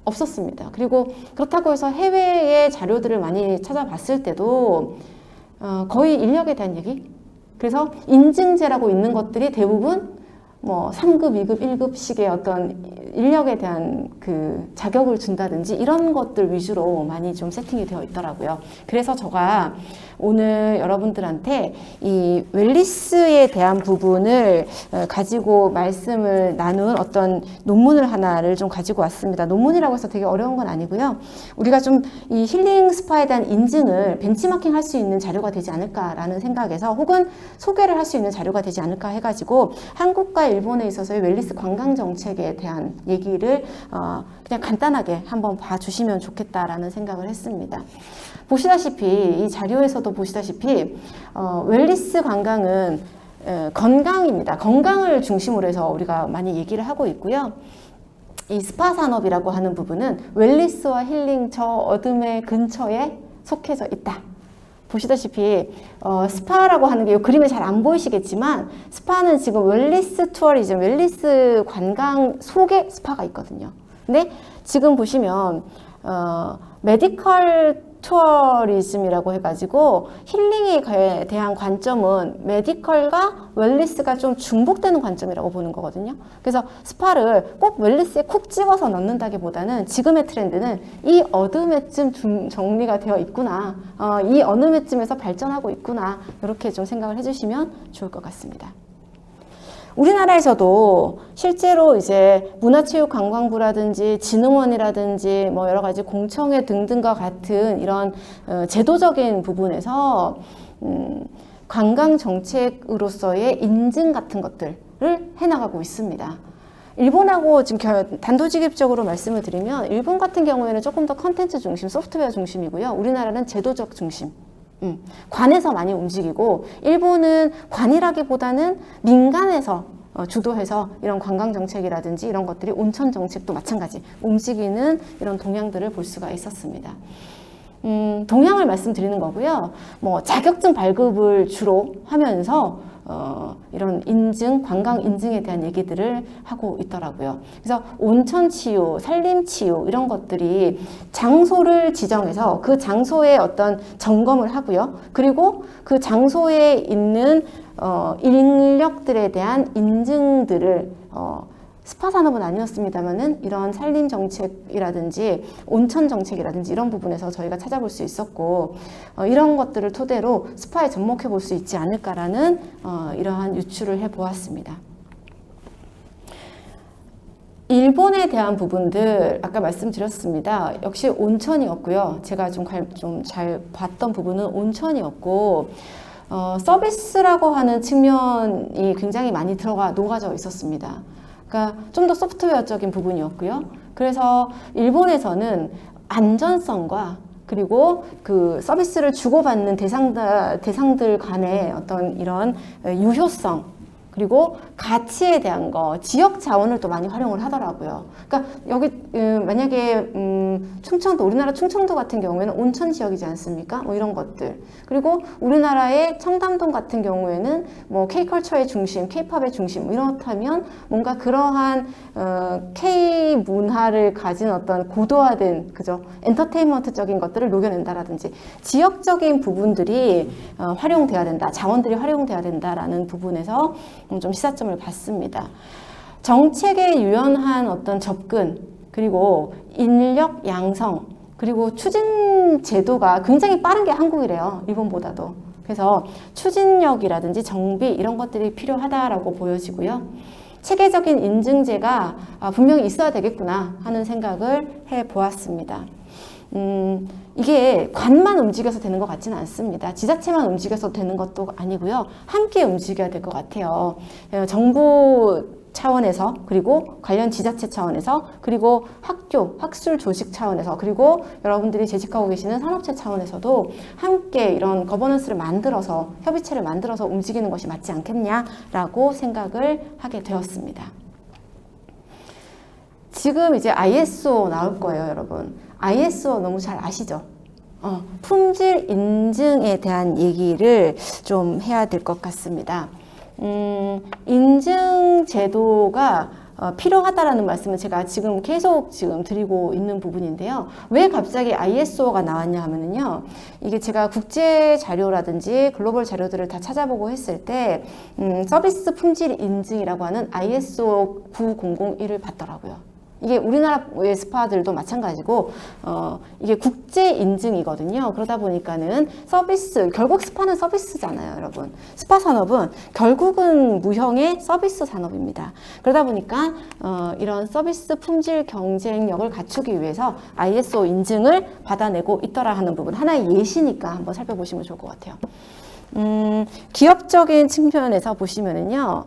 없었습니다. 그리고 그렇다고 해서 해외의 자료들을 많이 찾아봤을 때도 거의 인력에 대한 얘기? 그래서 인증제라고 있는 것들이 대부분 뭐 3급, 2급, 1급씩의 어떤 인력에 대한 그 자격을 준다든지 이런 것들 위주로 많이 좀 세팅이 되어 있더라고요. 그래서 제가 오늘 여러분들한테 이 웰리스에 대한 부분을 가지고 말씀을 나눈 어떤 논문을 하나를 좀 가지고 왔습니다. 논문이라고 해서 되게 어려운 건 아니고요. 우리가 좀 이 힐링 스파에 대한 인증을 벤치마킹 할 수 있는 자료가 되지 않을까라는 생각에서, 혹은 소개를 할 수 있는 자료가 되지 않을까 해가지고 한국과 일본에 있어서의 웰리스 관광 정책에 대한 얘기를 그냥 간단하게 한번 봐주시면 좋겠다라는 생각을 했습니다. 보시다시피 이 자료에서도 보시다시피 웰리스 관광은 건강입니다. 건강을 중심으로 해서 우리가 많이 얘기를 하고 있고요. 이 스파 산업이라고 하는 부분은 웰리스와 힐링 저 어둠의 근처에 속해져 있다. 보시다시피 스파라고 하는 게 이 그림에 잘 안 보이시겠지만, 스파는 지금 웰리스 투어리즘, 웰리스 관광 속에 스파가 있거든요. 근데 지금 보시면 메디컬 투어리즘이라고 해가지고 힐링에 대한 관점은 메디컬과 웰리스가 좀 중복되는 관점이라고 보는 거거든요. 그래서 스파를 꼭 웰리스에 콕 찍어서 넣는다기보다는 지금의 트렌드는 이 어둠에쯤 정리가 되어 있구나, 이 어둠에쯤에서 발전하고 있구나, 이렇게 좀 생각을 해주시면 좋을 것 같습니다. 우리나라에서도 실제로 이제 문화체육관광부라든지 진흥원이라든지 뭐 여러 가지 공청회 등등과 같은 이런 제도적인 부분에서 관광 정책으로서의 인증 같은 것들을 해나가고 있습니다. 일본하고 지금 단도직입적으로 말씀을 드리면, 일본 같은 경우에는 조금 더 컨텐츠 중심, 소프트웨어 중심이고요. 우리나라는 제도적 중심. 관에서 많이 움직이고, 일본은 관이라기보다는 민간에서 주도해서 이런 관광 정책이라든지 이런 것들이, 온천 정책도 마찬가지 움직이는 이런 동향들을 볼 수가 있었습니다. 동향을 말씀드리는 거고요. 뭐 자격증 발급을 주로 하면서 이런 인증, 관광 인증에 대한 얘기들을 하고 있더라고요. 그래서 온천 치유, 산림 치유 이런 것들이 장소를 지정해서 그 장소의 어떤 점검을 하고요. 그리고 그 장소에 있는 인력들에 대한 인증들을 스파 산업은 아니었습니다만은 이런 산림 정책이라든지 온천 정책이라든지 이런 부분에서 저희가 찾아볼 수 있었고, 이런 것들을 토대로 스파에 접목해 볼 수 있지 않을까라는 이러한 유추를 해 보았습니다. 일본에 대한 부분들 아까 말씀드렸습니다. 역시 온천이었고요. 제가 좀 잘 봤던 부분은 온천이었고, 서비스라고 하는 측면이 굉장히 많이 녹아져 있었습니다. 그러니까 좀 더 소프트웨어적인 부분이었고요. 그래서 일본에서는 안전성과 그리고 그 서비스를 주고받는 대상들 간의 어떤 이런 유효성, 그리고 가치에 대한 거, 지역 자원을 또 많이 활용을 하더라고요. 그러니까 여기 만약에 충청도, 우리나라 충청도 같은 경우에는 온천 지역이지 않습니까? 뭐 이런 것들. 그리고 우리나라의 청담동 같은 경우에는 뭐 K컬처의 중심, K팝의 중심, 뭐 이렇다면 뭔가 그러한 K 문화를 가진 어떤 고도화된, 그죠? 엔터테인먼트적인 것들을 녹여낸다라든지 지역적인 부분들이 활용돼야 된다, 자원들이 활용돼야 된다라는 부분에서 좀 시사점을 봤습니다. 정책에 유연한 어떤 접근, 그리고 인력 양성, 그리고 추진 제도가 굉장히 빠른 게 한국이래요. 일본보다도. 그래서 추진력이라든지 정비 이런 것들이 필요하다라고 보여지고요. 체계적인 인증제가 분명히 있어야 되겠구나 하는 생각을 해보았습니다. 이게 관만 움직여서 되는 것 같지는 않습니다. 지자체만 움직여서 되는 것도 아니고요. 함께 움직여야 될 것 같아요. 정부 차원에서, 그리고 관련 지자체 차원에서, 그리고 학교, 학술 조직 차원에서, 그리고 여러분들이 재직하고 계시는 산업체 차원에서도 함께 이런 거버넌스를 만들어서, 협의체를 만들어서 움직이는 것이 맞지 않겠냐라고 생각을 하게 되었습니다. 지금 이제 ISO 나올 거예요, 여러분. ISO 너무 잘 아시죠? 품질 인증에 대한 얘기를 좀 해야 될 것 같습니다. 인증 제도가 필요하다라는 말씀을 제가 지금 계속 드리고 있는 부분인데요. 왜 갑자기 ISO가 나왔냐 하면요. 이게 제가 국제 자료라든지 글로벌 자료들을 다 찾아보고 했을 때, 서비스 품질 인증이라고 하는 ISO 9001을 봤더라고요. 이게 우리나라의 스파들도 마찬가지고, 이게 국제 인증이거든요. 그러다 보니까는 서비스, 결국 스파는 서비스잖아요, 여러분. 스파 산업은 결국은 무형의 서비스 산업입니다. 그러다 보니까, 이런 서비스 품질 경쟁력을 갖추기 위해서 ISO 인증을 받아내고 있더라 하는 부분. 하나의 예시니까 한번 살펴보시면 좋을 것 같아요. 기업적인 측면에서 보시면은요,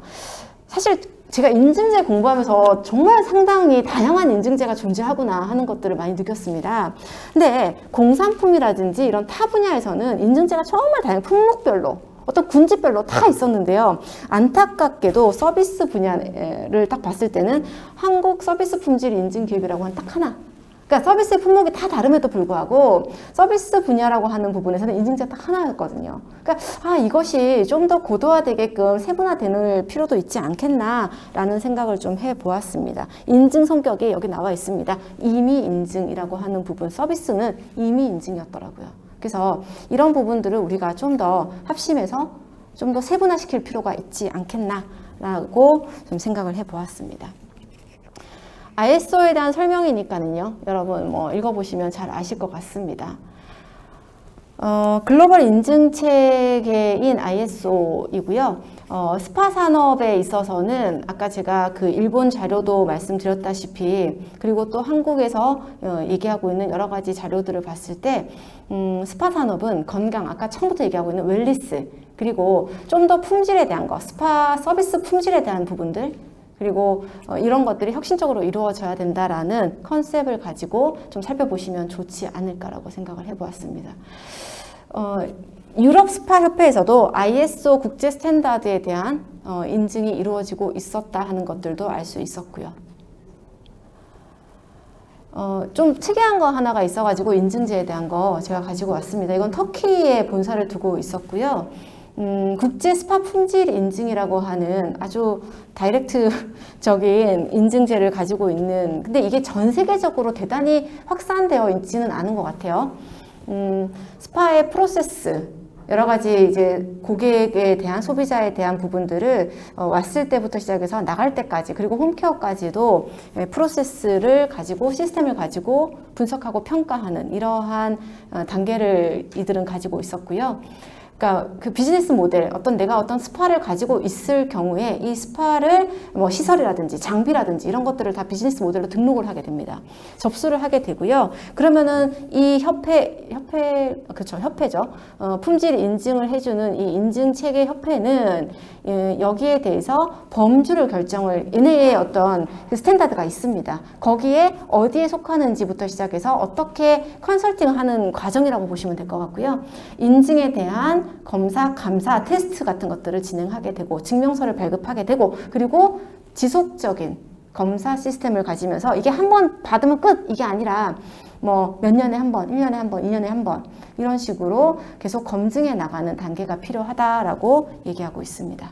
사실 제가 인증제 공부하면서 정말 상당히 다양한 인증제가 존재하구나 하는 것들을 많이 느꼈습니다. 근데 공산품이라든지 이런 타 분야에서는 인증제가 정말 다양한 품목별로, 어떤 군집별로 다 있었는데요. 안타깝게도 서비스 분야를 딱 봤을 때는 한국 서비스 품질 인증 기업이라고 한 딱 하나. 그러니까 서비스의 품목이 다 다름에도 불구하고 서비스 분야라고 하는 부분에서는 인증제가 딱 하나였거든요. 그러니까 이것이 좀 더 고도화되게끔 세분화되는 필요도 있지 않겠나라는 생각을 좀 해보았습니다. 인증 성격이 여기 나와 있습니다. 임의 인증이라고 하는 부분, 서비스는 임의 인증이었더라고요. 그래서 이런 부분들을 우리가 좀 더 합심해서 좀 더 세분화시킬 필요가 있지 않겠나라고 좀 생각을 해보았습니다. ISO에 대한 설명이니까는요, 여러분 읽어보시면 잘 아실 것 같습니다. 글로벌 인증 체계인 ISO이고요. 스파 산업에 있어서는 아까 제가 그 일본 자료도 말씀드렸다시피, 그리고 또 한국에서 얘기하고 있는 여러 가지 자료들을 봤을 때, 스파 산업은 건강, 아까 처음부터 얘기하고 있는 웰리스, 그리고 좀 더 품질에 대한 거, 스파 서비스 품질에 대한 부분들, 그리고 이런 것들이 혁신적으로 이루어져야 된다라는 컨셉을 가지고 좀 살펴보시면 좋지 않을까라고 생각을 해보았습니다. 유럽 스파 협회에서도 ISO 국제 스탠다드에 대한 인증이 이루어지고 있었다 하는 것들도 알 수 있었고요. 좀 특이한 거 하나가 있어가지고 인증제에 대한 거 제가 가지고 왔습니다. 이건 터키에 본사를 두고 있었고요. 국제 스파 품질 인증이라고 하는 아주 다이렉트적인 인증제를 가지고 있는, 근데 이게 전 세계적으로 대단히 확산되어 있지는 않은 것 같아요. 스파의 프로세스, 여러 가지 이제 고객에 대한, 소비자에 대한 부분들을 왔을 때부터 시작해서 나갈 때까지, 그리고 홈케어까지도 프로세스를 가지고, 시스템을 가지고 분석하고 평가하는 이러한 단계를 이들은 가지고 있었고요. 그러니까 그 비즈니스 모델, 내가 어떤 스파를 가지고 있을 경우에 이 스파를 시설이라든지 장비라든지 이런 것들을 다 비즈니스 모델로 등록을 하게 됩니다. 접수를 하게 되고요. 그러면은 이 협회죠. 품질 인증을 해주는 이 인증 체계 협회는 여기에 대해서 범주를 결정을, 얘네의 어떤 그 스탠다드가 있습니다. 거기에 어디에 속하는지부터 시작해서 어떻게 컨설팅하는 과정이라고 보시면 될 것 같고요. 인증에 대한 검사, 감사, 테스트 같은 것들을 진행하게 되고, 증명서를 발급하게 되고, 그리고 지속적인 검사 시스템을 가지면서 이게 한 번 받으면 끝! 이게 아니라 몇 년에 한 번, 1년에 한 번, 2년에 한 번 이런 식으로 계속 검증해 나가는 단계가 필요하다라고 얘기하고 있습니다.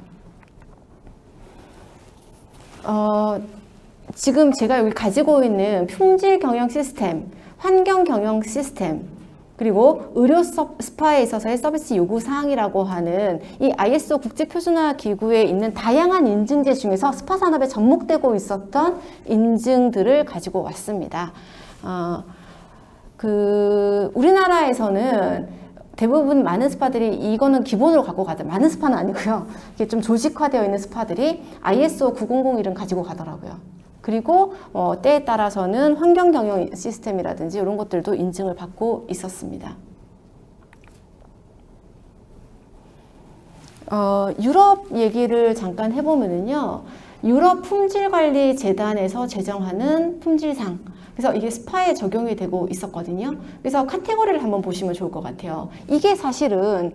지금 제가 여기 가지고 있는 품질 경영 시스템, 환경 경영 시스템, 그리고 의료 스파에 있어서의 서비스 요구 사항이라고 하는 이 ISO 국제표준화 기구에 있는 다양한 인증제 중에서 스파 산업에 접목되고 있었던 인증들을 가지고 왔습니다. 우리나라에서는 대부분 많은 스파들이 이거는 기본으로 갖고 가죠. 많은 스파는 아니고요. 이게 좀 조직화되어 있는 스파들이 ISO 9001은 가지고 가더라고요. 그리고 때에 따라서는 환경 경영 시스템이라든지 이런 것들도 인증을 받고 있었습니다. 유럽 얘기를 잠깐 해보면은요. 유럽 품질관리재단에서 제정하는 품질상. 그래서 이게 스파에 적용이 되고 있었거든요. 그래서 카테고리를 한번 보시면 좋을 것 같아요. 이게 사실은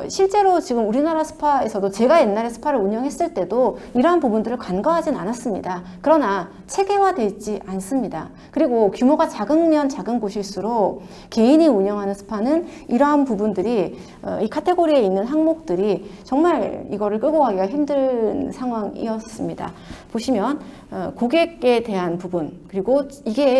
실제로 지금 우리나라 스파에서도 제가 옛날에 스파를 운영했을 때도 이러한 부분들을 간과하진 않았습니다. 그러나 체계화되어 있지 않습니다. 그리고 규모가 작으면 작은 곳일수록 개인이 운영하는 스파는 이러한 부분들이 이 카테고리에 있는 항목들이 정말 이거를 끌고 가기가 힘든 상황이었습니다. 보시면 고객에 대한 부분, 그리고 이게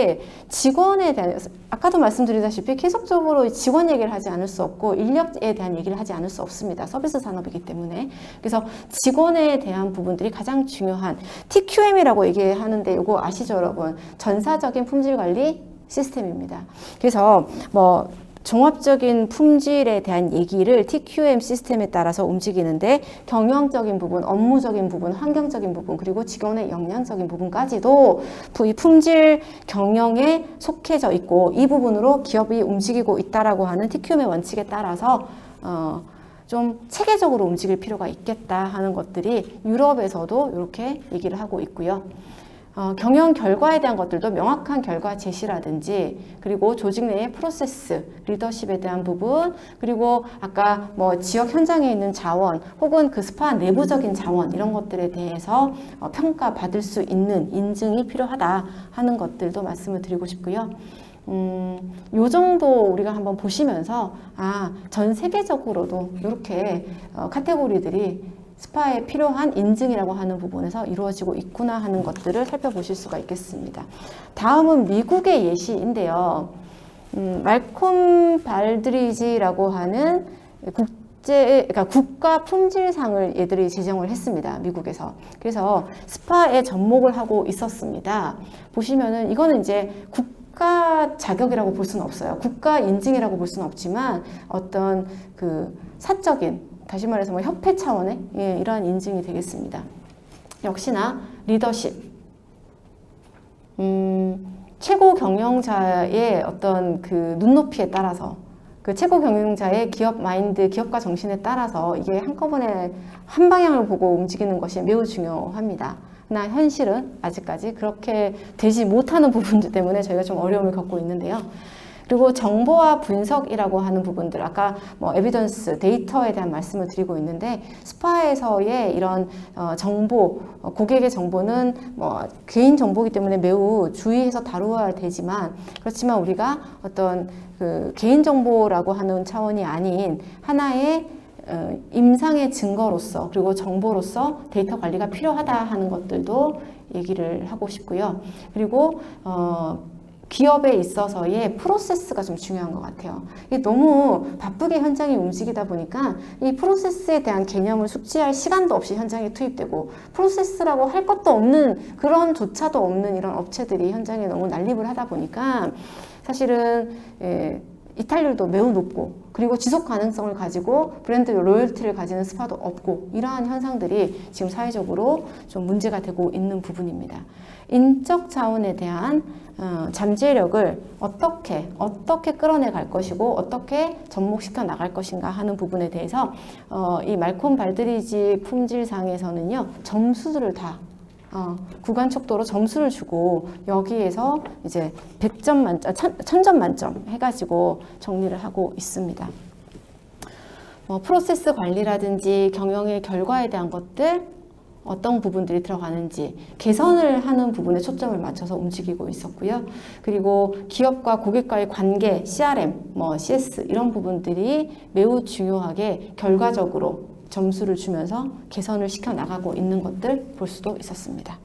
직원에 대한, 아까도 말씀드리다시피 계속적으로 직원 얘기를 하지 않을 수 없고 인력에 대한 얘기를 하지 않을 수 없습니다. 서비스 산업이기 때문에. 그래서 직원에 대한 부분들이 가장 중요한 TQM이라고 얘기하는데 이거 아시죠, 여러분? 전사적인 품질 관리 시스템입니다. 그래서 뭐 종합적인 품질에 대한 얘기를 TQM 시스템에 따라서 움직이는데 경영적인 부분, 업무적인 부분, 환경적인 부분, 그리고 직원의 역량적인 부분까지도 이 품질 경영에 속해져 있고 이 부분으로 기업이 움직이고 있다라고 하는 TQM의 원칙에 따라서 좀 체계적으로 움직일 필요가 있겠다 하는 것들이 유럽에서도 이렇게 얘기를 하고 있고요. 경영 결과에 대한 것들도 명확한 결과 제시라든지, 그리고 조직 내의 프로세스, 리더십에 대한 부분, 그리고 아까 뭐 지역 현장에 있는 자원 혹은 그 스파 내부적인 자원 이런 것들에 대해서 평가받을 수 있는 인증이 필요하다 하는 것들도 말씀을 드리고 싶고요. 요 정도 우리가 한번 보시면서 전 세계적으로도 이렇게 카테고리들이 스파에 필요한 인증이라고 하는 부분에서 이루어지고 있구나 하는 것들을 살펴보실 수가 있겠습니다. 다음은 미국의 예시인데요. 말콤 발드리지라고 하는 그러니까 국가 품질상을 얘들이 제정을 했습니다. 미국에서. 그래서 스파에 접목을 하고 있었습니다. 보시면은 이거는 이제 국가 자격이라고 볼 수는 없어요. 국가 인증이라고 볼 수는 없지만 어떤 그 사적인, 다시 말해서 뭐 협회 차원의 이러한 인증이 되겠습니다. 역시나 리더십, 최고 경영자의 어떤 그 눈높이에 따라서, 그 최고 경영자의 기업 마인드, 기업가 정신에 따라서 이게 한꺼번에 한 방향을 보고 움직이는 것이 매우 중요합니다. 그러나 현실은 아직까지 그렇게 되지 못하는 부분들 때문에 저희가 좀 어려움을 겪고 있는데요. 그리고 정보와 분석이라고 하는 부분들, 아까 뭐 에비던스, 데이터에 대한 말씀을 드리고 있는데, 스파에서의 이런 정보, 고객의 정보는 뭐 개인 정보이기 때문에 매우 주의해서 다루어야 되지만, 그렇지만 우리가 어떤 그 개인 정보라고 하는 차원이 아닌 하나의 임상의 증거로서, 그리고 정보로서 데이터 관리가 필요하다 하는 것들도 얘기를 하고 싶고요. 그리고 기업에 있어서의 프로세스가 좀 중요한 것 같아요. 이게 너무 바쁘게 현장이 움직이다 보니까 이 프로세스에 대한 개념을 숙지할 시간도 없이 현장에 투입되고, 프로세스라고 할 것도 없는, 그런 조차도 없는 이런 업체들이 현장에 너무 난립을 하다 보니까 사실은 이탈률도 매우 높고, 그리고 지속 가능성을 가지고 브랜드 로열티를 가지는 스파도 없고, 이러한 현상들이 지금 사회적으로 좀 문제가 되고 있는 부분입니다. 인적 자원에 대한 잠재력을 어떻게 끌어내 갈 것이고 어떻게 접목시켜 나갈 것인가 하는 부분에 대해서 이 말콤 발드리지 품질상에서는요, 점수들을 다 구간 척도로 점수를 주고 여기에서 이제 100점 만점, 1000점 만점 해가지고 정리를 하고 있습니다. 프로세스 관리라든지 경영의 결과에 대한 것들, 어떤 부분들이 들어가는지 개선을 하는 부분에 초점을 맞춰서 움직이고 있었고요. 그리고 기업과 고객과의 관계, CRM, CS 이런 부분들이 매우 중요하게 결과적으로 점수를 주면서 개선을 시켜 나가고 있는 것들 볼 수도 있었습니다.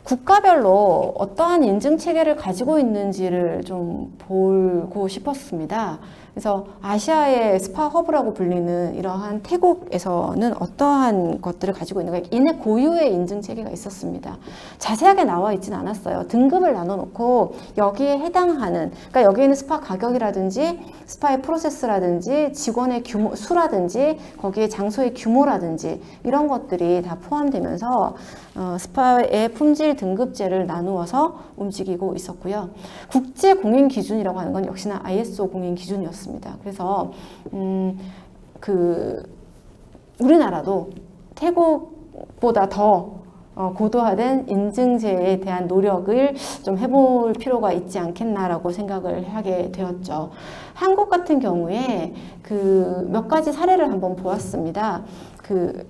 국가별로 어떠한 인증 체계를 가지고 있는지를 좀 보고 싶었습니다. 그래서 아시아의 스파 허브라고 불리는 이러한 태국에서는 어떠한 것들을 가지고 있는가, 이내 고유의 인증 체계가 있었습니다. 자세하게 나와 있진 않았어요. 등급을 나눠놓고 여기에 해당하는, 그러니까 여기에는 스파 가격이라든지 스파의 프로세스라든지 직원의 규모, 수라든지 거기에 장소의 규모라든지 이런 것들이 다 포함되면서 스파의 품질 등급제를 나누어서 움직이고 있었고요. 국제 공인 기준이라고 하는 건 역시나 ISO 공인 기준이었습니다. 그래서 우리나라도 태국보다 더 고도화된 인증제에 대한 노력을 좀 해볼 필요가 있지 않겠나라고 생각을 하게 되었죠. 한국 같은 경우에 그 몇 가지 사례를 한번 보았습니다. 그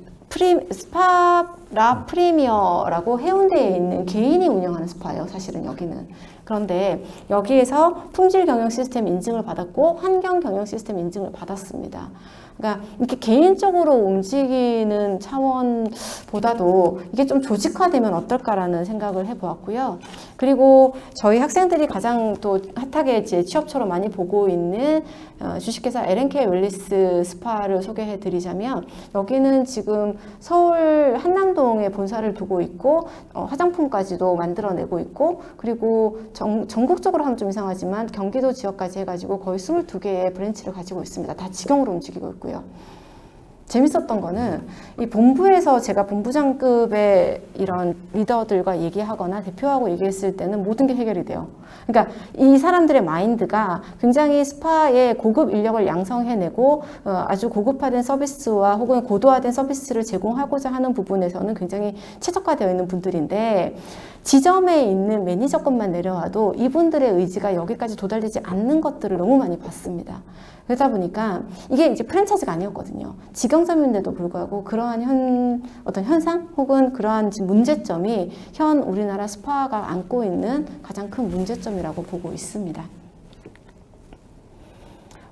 스파라 프리미어라고 해운대에 있는 개인이 운영하는 스파예요. 사실은 여기는. 그런데 여기에서 품질 경영 시스템 인증을 받았고 환경 경영 시스템 인증을 받았습니다. 그러니까 이렇게 개인적으로 움직이는 차원보다도 이게 좀 조직화되면 어떨까라는 생각을 해보았고요. 그리고 저희 학생들이 가장 또 핫하게 이제 취업처로 많이 보고 있는 주식회사 L&K 웰리스 스파를 소개해 드리자면 여기는 지금 서울 한남동에 본사를 두고 있고 화장품까지도 만들어내고 있고 그리고 전국적으로 하면 좀 이상하지만 경기도 지역까지 해가지고 거의 22개의 브랜치를 가지고 있습니다. 다 직영으로 움직이고 있고요. 재밌었던 거는 이 본부에서 제가 본부장급의 이런 리더들과 얘기하거나 대표하고 얘기했을 때는 모든 게 해결이 돼요. 그러니까 이 사람들의 마인드가 굉장히 스파의 고급 인력을 양성해내고 아주 고급화된 서비스와 혹은 고도화된 서비스를 제공하고자 하는 부분에서는 굉장히 최적화되어 있는 분들인데 지점에 있는 매니저급만 내려와도 이분들의 의지가 여기까지 도달되지 않는 것들을 너무 많이 봤습니다. 그러다 보니까 이게 이제 프랜차이즈가 아니었거든요. 직영점인데도 불구하고 그러한 어떤 현상 혹은 그러한 문제점이 현 우리나라 스파가 안고 있는 가장 큰 문제점이라고 보고 있습니다.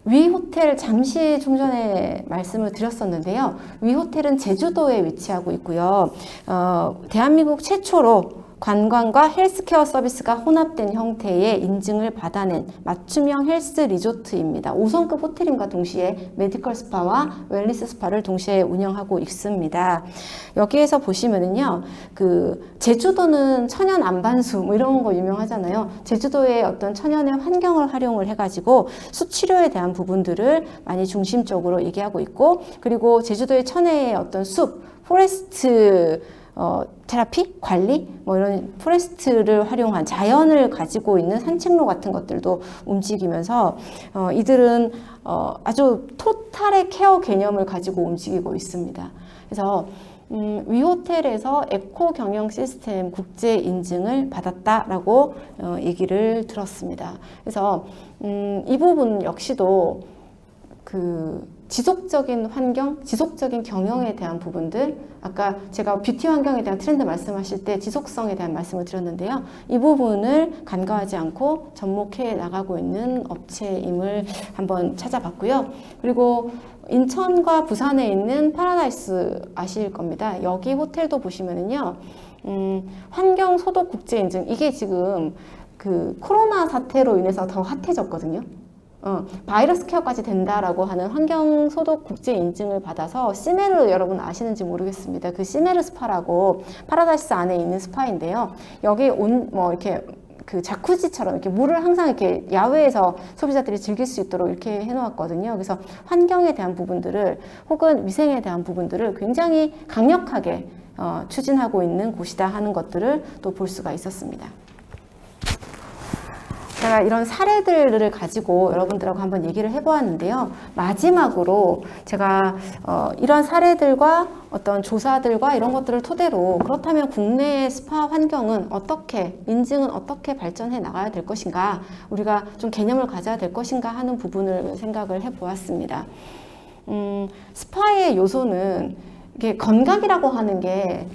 위 호텔 잠시 좀 전에 말씀을 드렸었는데요. 위 호텔은 제주도에 위치하고 있고요. 대한민국 최초로 관광과 헬스케어 서비스가 혼합된 형태의 인증을 받아낸 맞춤형 헬스 리조트입니다. 5성급 호텔임과 동시에 메디컬 스파와 웰니스 스파를 동시에 운영하고 있습니다. 여기에서 보시면은요, 그 제주도는 천연 안반수 뭐 이런 거 유명하잖아요. 제주도의 어떤 천연의 환경을 활용을 해가지고 수치료에 대한 부분들을 많이 중심적으로 얘기하고 있고, 그리고 제주도의 천혜의 어떤 숲, 포레스트 테라피, 관리, 뭐 이런 포레스트를 활용한 자연을 가지고 있는 산책로 같은 것들도 움직이면서 이들은 아주 토탈의 케어 개념을 가지고 움직이고 있습니다. 그래서 위 호텔에서 에코 경영 시스템 국제 인증을 받았다라고 얘기를 들었습니다. 그래서 이 부분 역시도 그 지속적인 환경, 지속적인 경영에 대한 부분들, 아까 제가 뷰티 환경에 대한 트렌드 말씀하실 때 지속성에 대한 말씀을 드렸는데요. 이 부분을 간과하지 않고 접목해 나가고 있는 업체임을 한번 찾아봤고요. 그리고 인천과 부산에 있는 파라다이스 아실 겁니다. 여기 호텔도 보시면은요, 환경 소독 국제 인증, 이게 지금 그 코로나 사태로 인해서 더 핫해졌거든요. 바이러스 케어까지 된다라고 하는 환경 소독 국제 인증을 받아서 시메르 여러분 아시는지 모르겠습니다. 그 시메르 스파라고 파라다이스 안에 있는 스파인데요. 여기 이렇게 그 자쿠지처럼 이렇게 물을 항상 이렇게 야외에서 소비자들이 즐길 수 있도록 이렇게 해놓았거든요. 그래서 환경에 대한 부분들을 혹은 위생에 대한 부분들을 굉장히 강력하게 추진하고 있는 곳이다 하는 것들을 또 볼 수가 있었습니다. 제가 이런 사례들을 가지고 여러분들하고 한번 얘기를 해보았는데요. 마지막으로 제가 이런 사례들과 어떤 조사들과 이런 것들을 토대로 그렇다면 국내의 스파 환경은 어떻게, 인증은 어떻게 발전해 나가야 될 것인가, 우리가 좀 개념을 가져야 될 것인가 하는 부분을 생각을 해보았습니다. 스파의 요소는 이게 건강이라고 하는 게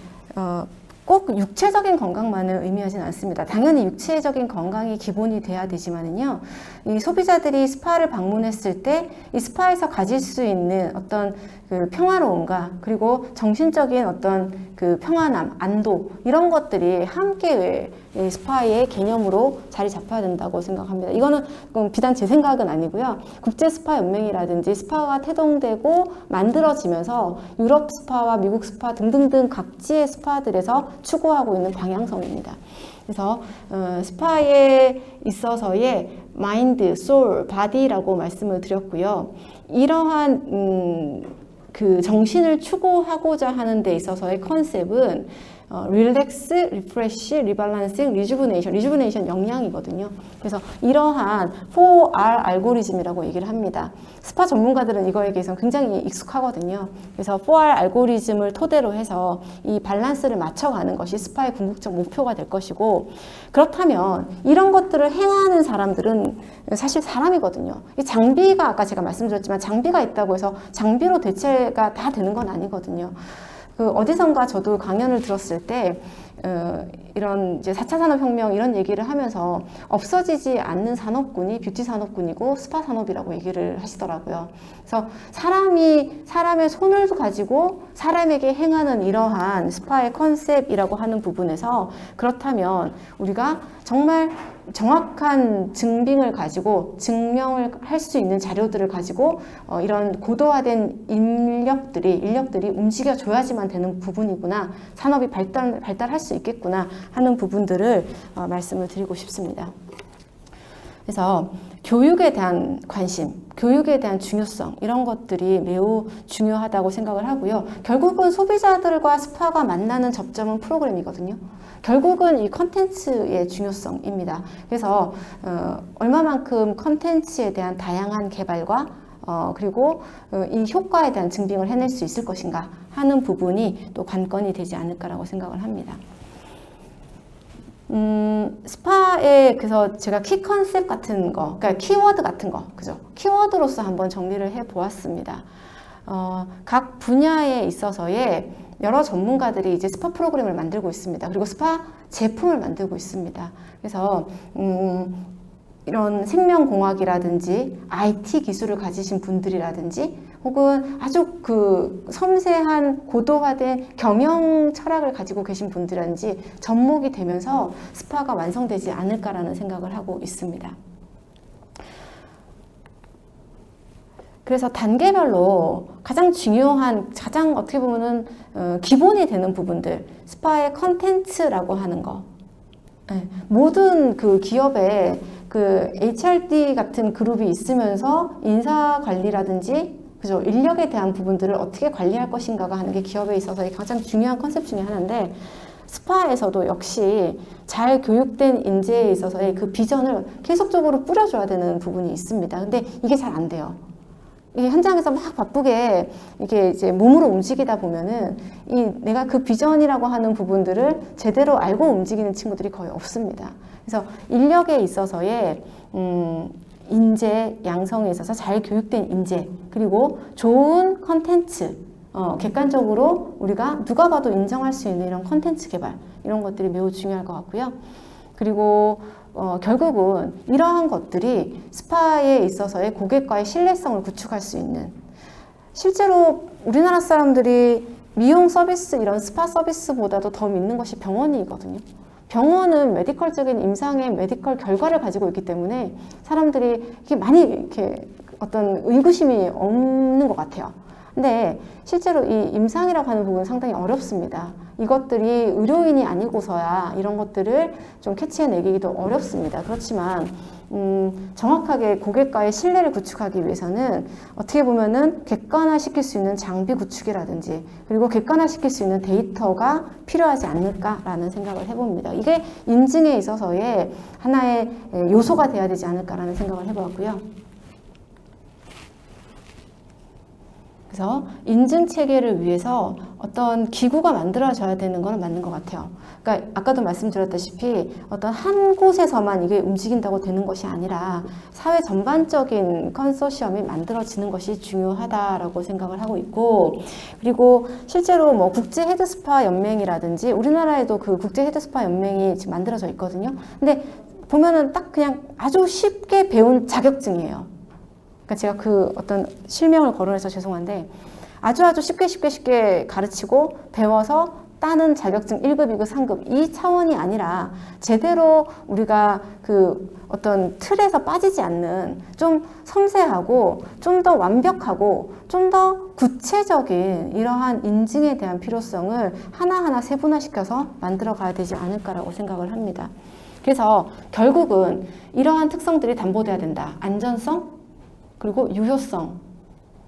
꼭 육체적인 건강만을 의미하진 않습니다. 당연히 육체적인 건강이 기본이 돼야 되지만은요, 이 소비자들이 스파를 방문했을 때 이 스파에서 가질 수 있는 어떤 그 평화로움과 그리고 정신적인 어떤 그 평안함, 안도, 이런 것들이 함께 이 스파의 개념으로 자리 잡혀야 된다고 생각합니다. 이거는 비단 제 생각은 아니고요. 국제 스파 연맹이라든지 스파가 태동되고 만들어지면서 유럽 스파와 미국 스파 등등등 각지의 스파들에서 추구하고 있는 방향성입니다. 그래서 스파에 있어서의 마인드, 소울, 바디라고 말씀을 드렸고요. 이러한 그 정신을 추구하고자 하는 데 있어서의 컨셉은 릴렉스, 리프레시, 리밸런싱, 리주브네이션 역량이거든요. 그래서 이러한 4R 알고리즘이라고 얘기를 합니다. 스파 전문가들은 이거에 대해서 굉장히 익숙하거든요. 그래서 4R 알고리즘을 토대로 해서 이 밸런스를 맞춰가는 것이 스파의 궁극적 목표가 될 것이고, 그렇다면 이런 것들을 행하는 사람들은 사실 사람이거든요. 이 장비가 아까 제가 말씀드렸지만 장비가 있다고 해서 장비로 대체가 다 되는 건 아니거든요. 어디선가 저도 강연을 들었을 때 이런 이제 4차 산업혁명 이런 얘기를 하면서 없어지지 않는 산업군이 뷰티 산업군이고 스파 산업이라고 얘기를 하시더라고요. 그래서 사람의 손을 가지고 사람에게 행하는 이러한 스파의 컨셉이라고 하는 부분에서, 그렇다면 우리가 정말 정확한 증빙을 가지고 증명을 할 수 있는 자료들을 가지고 이런 고도화된 인력들이 움직여줘야지만 되는 부분이구나, 산업이 발달할 수 있겠구나 하는 부분들을 말씀을 드리고 싶습니다. 그래서 교육에 대한 관심, 교육에 대한 중요성, 이런 것들이 매우 중요하다고 생각을 하고요. 결국은 소비자들과 스파가 만나는 접점은 프로그램이거든요. 결국은 이 컨텐츠의 중요성입니다. 그래서 얼마만큼 컨텐츠에 대한 다양한 개발과 그리고 이 효과에 대한 증빙을 해낼 수 있을 것인가 하는 부분이 또 관건이 되지 않을까라고 생각을 합니다. 스파에 그래서 제가 키 컨셉 같은 거, 그러니까 키워드 같은 거, 그죠? 키워드로서 한번 정리를 해 보았습니다. 각 분야에 있어서의 여러 전문가들이 이제 스파 프로그램을 만들고 있습니다. 그리고 스파 제품을 만들고 있습니다. 그래서 이런 생명공학이라든지 IT 기술을 가지신 분들이라든지 혹은 아주 그 섬세한 고도화된 경영 철학을 가지고 계신 분들이라든지 접목이 되면서 스파가 완성되지 않을까라는 생각을 하고 있습니다. 그래서 단계별로 가장 중요한, 가장 어떻게 보면은 기본이 되는 부분들, 스파의 컨텐츠라고 하는 거. 네, 모든 그 기업에 그 HRD 같은 그룹이 있으면서 인사 관리라든지, 그죠, 인력에 대한 부분들을 어떻게 관리할 것인가가 하는 게 기업에 있어서 가장 중요한 컨셉 중에 하나인데, 스파에서도 역시 잘 교육된 인재에 있어서의 그 비전을 계속적으로 뿌려줘야 되는 부분이 있습니다. 근데 이게 잘 안 돼요. 이 현장에서 막 바쁘게 이게 이제 몸으로 움직이다 보면은 내가 그 비전이라고 하는 부분들을 제대로 알고 움직이는 친구들이 거의 없습니다. 그래서 인력에 있어서의 인재 양성에 있어서 잘 교육된 인재, 그리고 좋은 컨텐츠, 객관적으로 우리가 누가 봐도 인정할 수 있는 이런 컨텐츠 개발, 이런 것들이 매우 중요할 것 같고요. 그리고 결국은 이러한 것들이 스파에 있어서의 고객과의 신뢰성을 구축할 수 있는, 실제로 우리나라 사람들이 미용 서비스, 이런 스파 서비스보다도 더 믿는 것이 병원이거든요. 병원은 메디컬적인 임상의 메디컬 결과를 가지고 있기 때문에 사람들이 이렇게 많이 이렇게 어떤 의구심이 없는 것 같아요. 근데 실제로 이 임상이라고 하는 부분은 상당히 어렵습니다. 이것들이 의료인이 아니고서야 이런 것들을 좀 캐치해내기도 어렵습니다. 그렇지만 정확하게 고객과의 신뢰를 구축하기 위해서는 어떻게 보면은 객관화시킬 수 있는 장비 구축이라든지, 그리고 객관화시킬 수 있는 데이터가 필요하지 않을까라는 생각을 해봅니다. 이게 인증에 있어서의 하나의 요소가 돼야 되지 않을까라는 생각을 해보았고요. 그래서 인증 체계를 위해서 어떤 기구가 만들어져야 되는 건 맞는 것 같아요. 그러니까 아까도 말씀드렸다시피 어떤 한 곳에서만 이게 움직인다고 되는 것이 아니라 사회 전반적인 컨소시엄이 만들어지는 것이 중요하다라고 생각을 하고 있고, 그리고 실제로 뭐 국제 헤드스파 연맹이라든지, 우리나라에도 그 국제 헤드스파 연맹이 지금 만들어져 있거든요. 근데 보면은 딱 그냥 아주 쉽게 배운 자격증이에요. 그러니까 제가 그 어떤 실명을 거론해서 죄송한데, 아주 쉽게 가르치고 배워서 따는 자격증 1급, 2급, 3급 이 차원이 아니라 제대로 우리가 그 어떤 틀에서 빠지지 않는 좀 섬세하고 좀 더 완벽하고 좀 더 구체적인 이러한 인증에 대한 필요성을 하나하나 세분화시켜서 만들어 가야 되지 않을까라고 생각을 합니다. 그래서 결국은 이러한 특성들이 담보돼야 된다. 안전성, 그리고 유효성,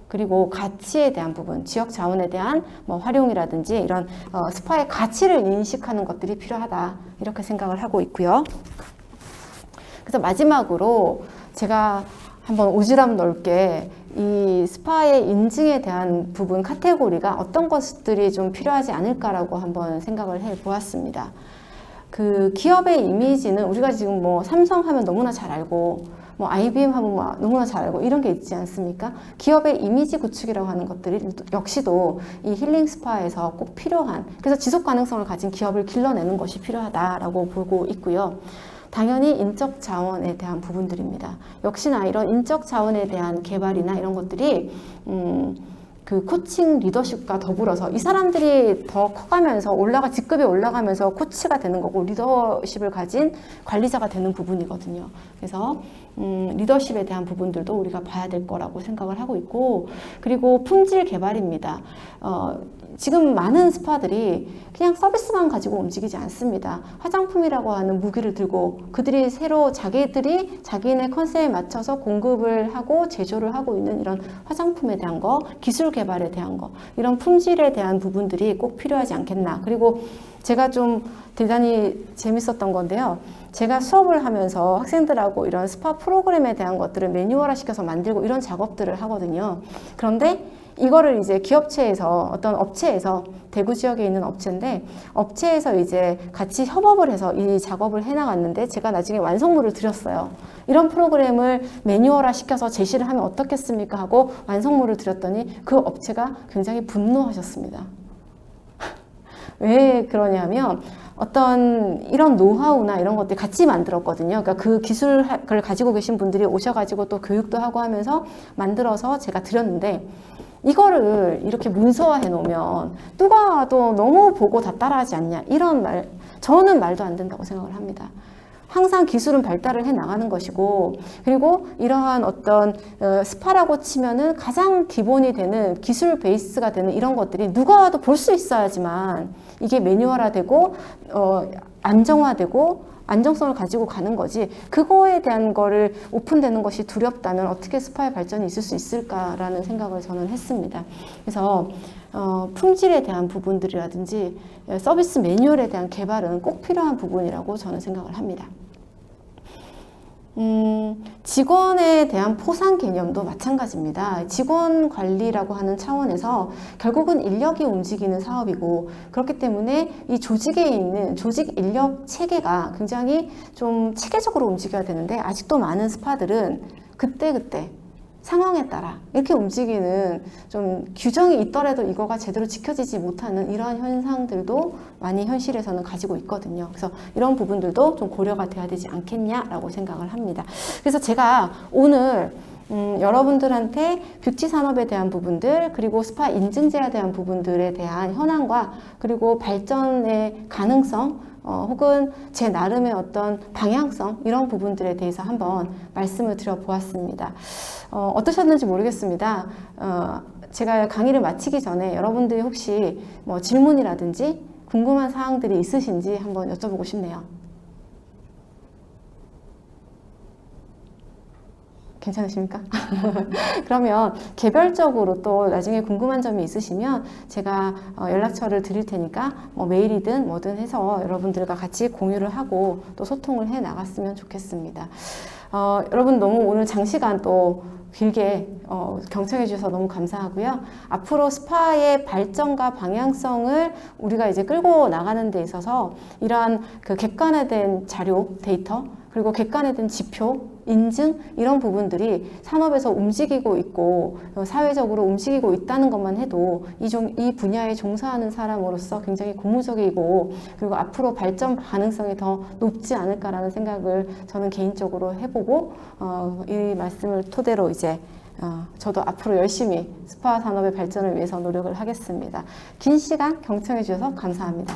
그리고 가치에 대한 부분, 지역 자원에 대한 뭐 활용이라든지 이런 스파의 가치를 인식하는 것들이 필요하다 이렇게 생각을 하고 있고요. 그래서 마지막으로 제가 한번 오지랖 넓게 이 스파의 인증에 대한 부분 카테고리가 어떤 것들이 좀 필요하지 않을까라고 한번 생각을 해 보았습니다. 그 기업의 이미지는 우리가 지금 뭐 삼성 하면 너무나 잘 알고 뭐 IBM 하면 뭐 너무나 잘 알고 이런 게 있지 않습니까? 기업의 이미지 구축이라고 하는 것들이 역시도 이 힐링 스파에서 꼭 필요한, 그래서 지속 가능성을 가진 기업을 길러내는 것이 필요하다라고 보고 있고요. 당연히 인적 자원에 대한 부분들입니다. 역시나 이런 인적 자원에 대한 개발이나 이런 것들이 그 코칭 리더십과 더불어서 이 사람들이 더 커가면서 직급이 올라가면서 코치가 되는 거고 리더십을 가진 관리자가 되는 부분이거든요. 그래서 리더십에 대한 부분들도 우리가 봐야 될 거라고 생각을 하고 있고, 그리고 품질 개발입니다. 지금 많은 스파들이 그냥 서비스만 가지고 움직이지 않습니다. 화장품이라고 하는 무기를 들고 그들이 새로 자기들이 자기네 컨셉에 맞춰서 공급을 하고 제조를 하고 있는 이런 화장품에 대한 거, 기술 개발에 대한 거, 이런 품질에 대한 부분들이 꼭 필요하지 않겠나. 그리고 제가 좀 대단히 재밌었던 건데요. 제가 수업을 하면서 학생들하고 이런 스파 프로그램에 대한 것들을 매뉴얼화 시켜서 만들고 이런 작업들을 하거든요. 그런데 이거를 이제 기업체에서 어떤 업체에서 대구 지역에 있는 업체인데 업체에서 이제 같이 협업을 해서 이 작업을 해나갔는데 제가 나중에 완성물을 드렸어요. 이런 프로그램을 매뉴얼화 시켜서 제시를 하면 어떻겠습니까 하고 완성물을 드렸더니 그 업체가 굉장히 분노하셨습니다. 왜 그러냐면 어떤 이런 노하우나 이런 것들 같이 만들었거든요. 그러니까 그 기술을 가지고 계신 분들이 오셔가지고 또 교육도 하고 하면서 만들어서 제가 드렸는데 이거를 이렇게 문서화해 놓으면 누가 와도 너무 보고 다 따라하지 않냐, 이런 말, 저는 말도 안 된다고 생각을 합니다. 항상 기술은 발달을 해 나가는 것이고, 그리고 이러한 어떤 스파라고 치면은 가장 기본이 되는 기술 베이스가 되는 이런 것들이 누가 와도 볼 수 있어야지만 이게 매뉴얼화되고 안정화되고 안정성을 가지고 가는 거지, 그거에 대한 거를 오픈되는 것이 두렵다면 어떻게 스파의 발전이 있을 수 있을까라는 생각을 저는 했습니다. 그래서 품질에 대한 부분들이라든지 서비스 매뉴얼에 대한 개발은 꼭 필요한 부분이라고 저는 생각을 합니다. 직원에 대한 포상 개념도 마찬가지입니다. 직원 관리라고 하는 차원에서 결국은 인력이 움직이는 사업이고, 그렇기 때문에 이 조직에 있는 조직 인력 체계가 굉장히 좀 체계적으로 움직여야 되는데 아직도 많은 스파들은 그때그때 상황에 따라 이렇게 움직이는, 좀 규정이 있더라도 이거가 제대로 지켜지지 못하는 이러한 현상들도 많이 현실에서는 가지고 있거든요. 그래서 이런 부분들도 좀 고려가 돼야 되지 않겠냐라고 생각을 합니다. 그래서 제가 오늘 여러분들한테 뷰티 산업에 대한 부분들, 그리고 스파 인증제에 대한 부분들에 대한 현황과 그리고 발전의 가능성, 혹은 제 나름의 어떤 방향성, 이런 부분들에 대해서 한번 말씀을 드려보았습니다. 어떠셨는지 모르겠습니다. 제가 강의를 마치기 전에 여러분들이 혹시 뭐 질문이라든지 궁금한 사항들이 있으신지 한번 여쭤보고 싶네요. 괜찮으십니까? 그러면 개별적으로 또 나중에 궁금한 점이 있으시면 제가 연락처를 드릴 테니까 뭐 메일이든 뭐든 해서 여러분들과 같이 공유를 하고 또 소통을 해 나갔으면 좋겠습니다. 여러분 너무 오늘 장시간 또 길게 경청해 주셔서 너무 감사하고요. 앞으로 스파의 발전과 방향성을 우리가 이제 끌고 나가는 데 있어서 이러한 그 객관화된 자료, 데이터, 그리고 객관화된 지표, 인증, 이런 부분들이 산업에서 움직이고 있고 사회적으로 움직이고 있다는 것만 해도 이 분야에 종사하는 사람으로서 굉장히 고무적이고, 그리고 앞으로 발전 가능성이 더 높지 않을까라는 생각을 저는 개인적으로 해보고 이 말씀을 토대로 이제 저도 앞으로 열심히 스파 산업의 발전을 위해서 노력을 하겠습니다. 긴 시간 경청해 주셔서 감사합니다.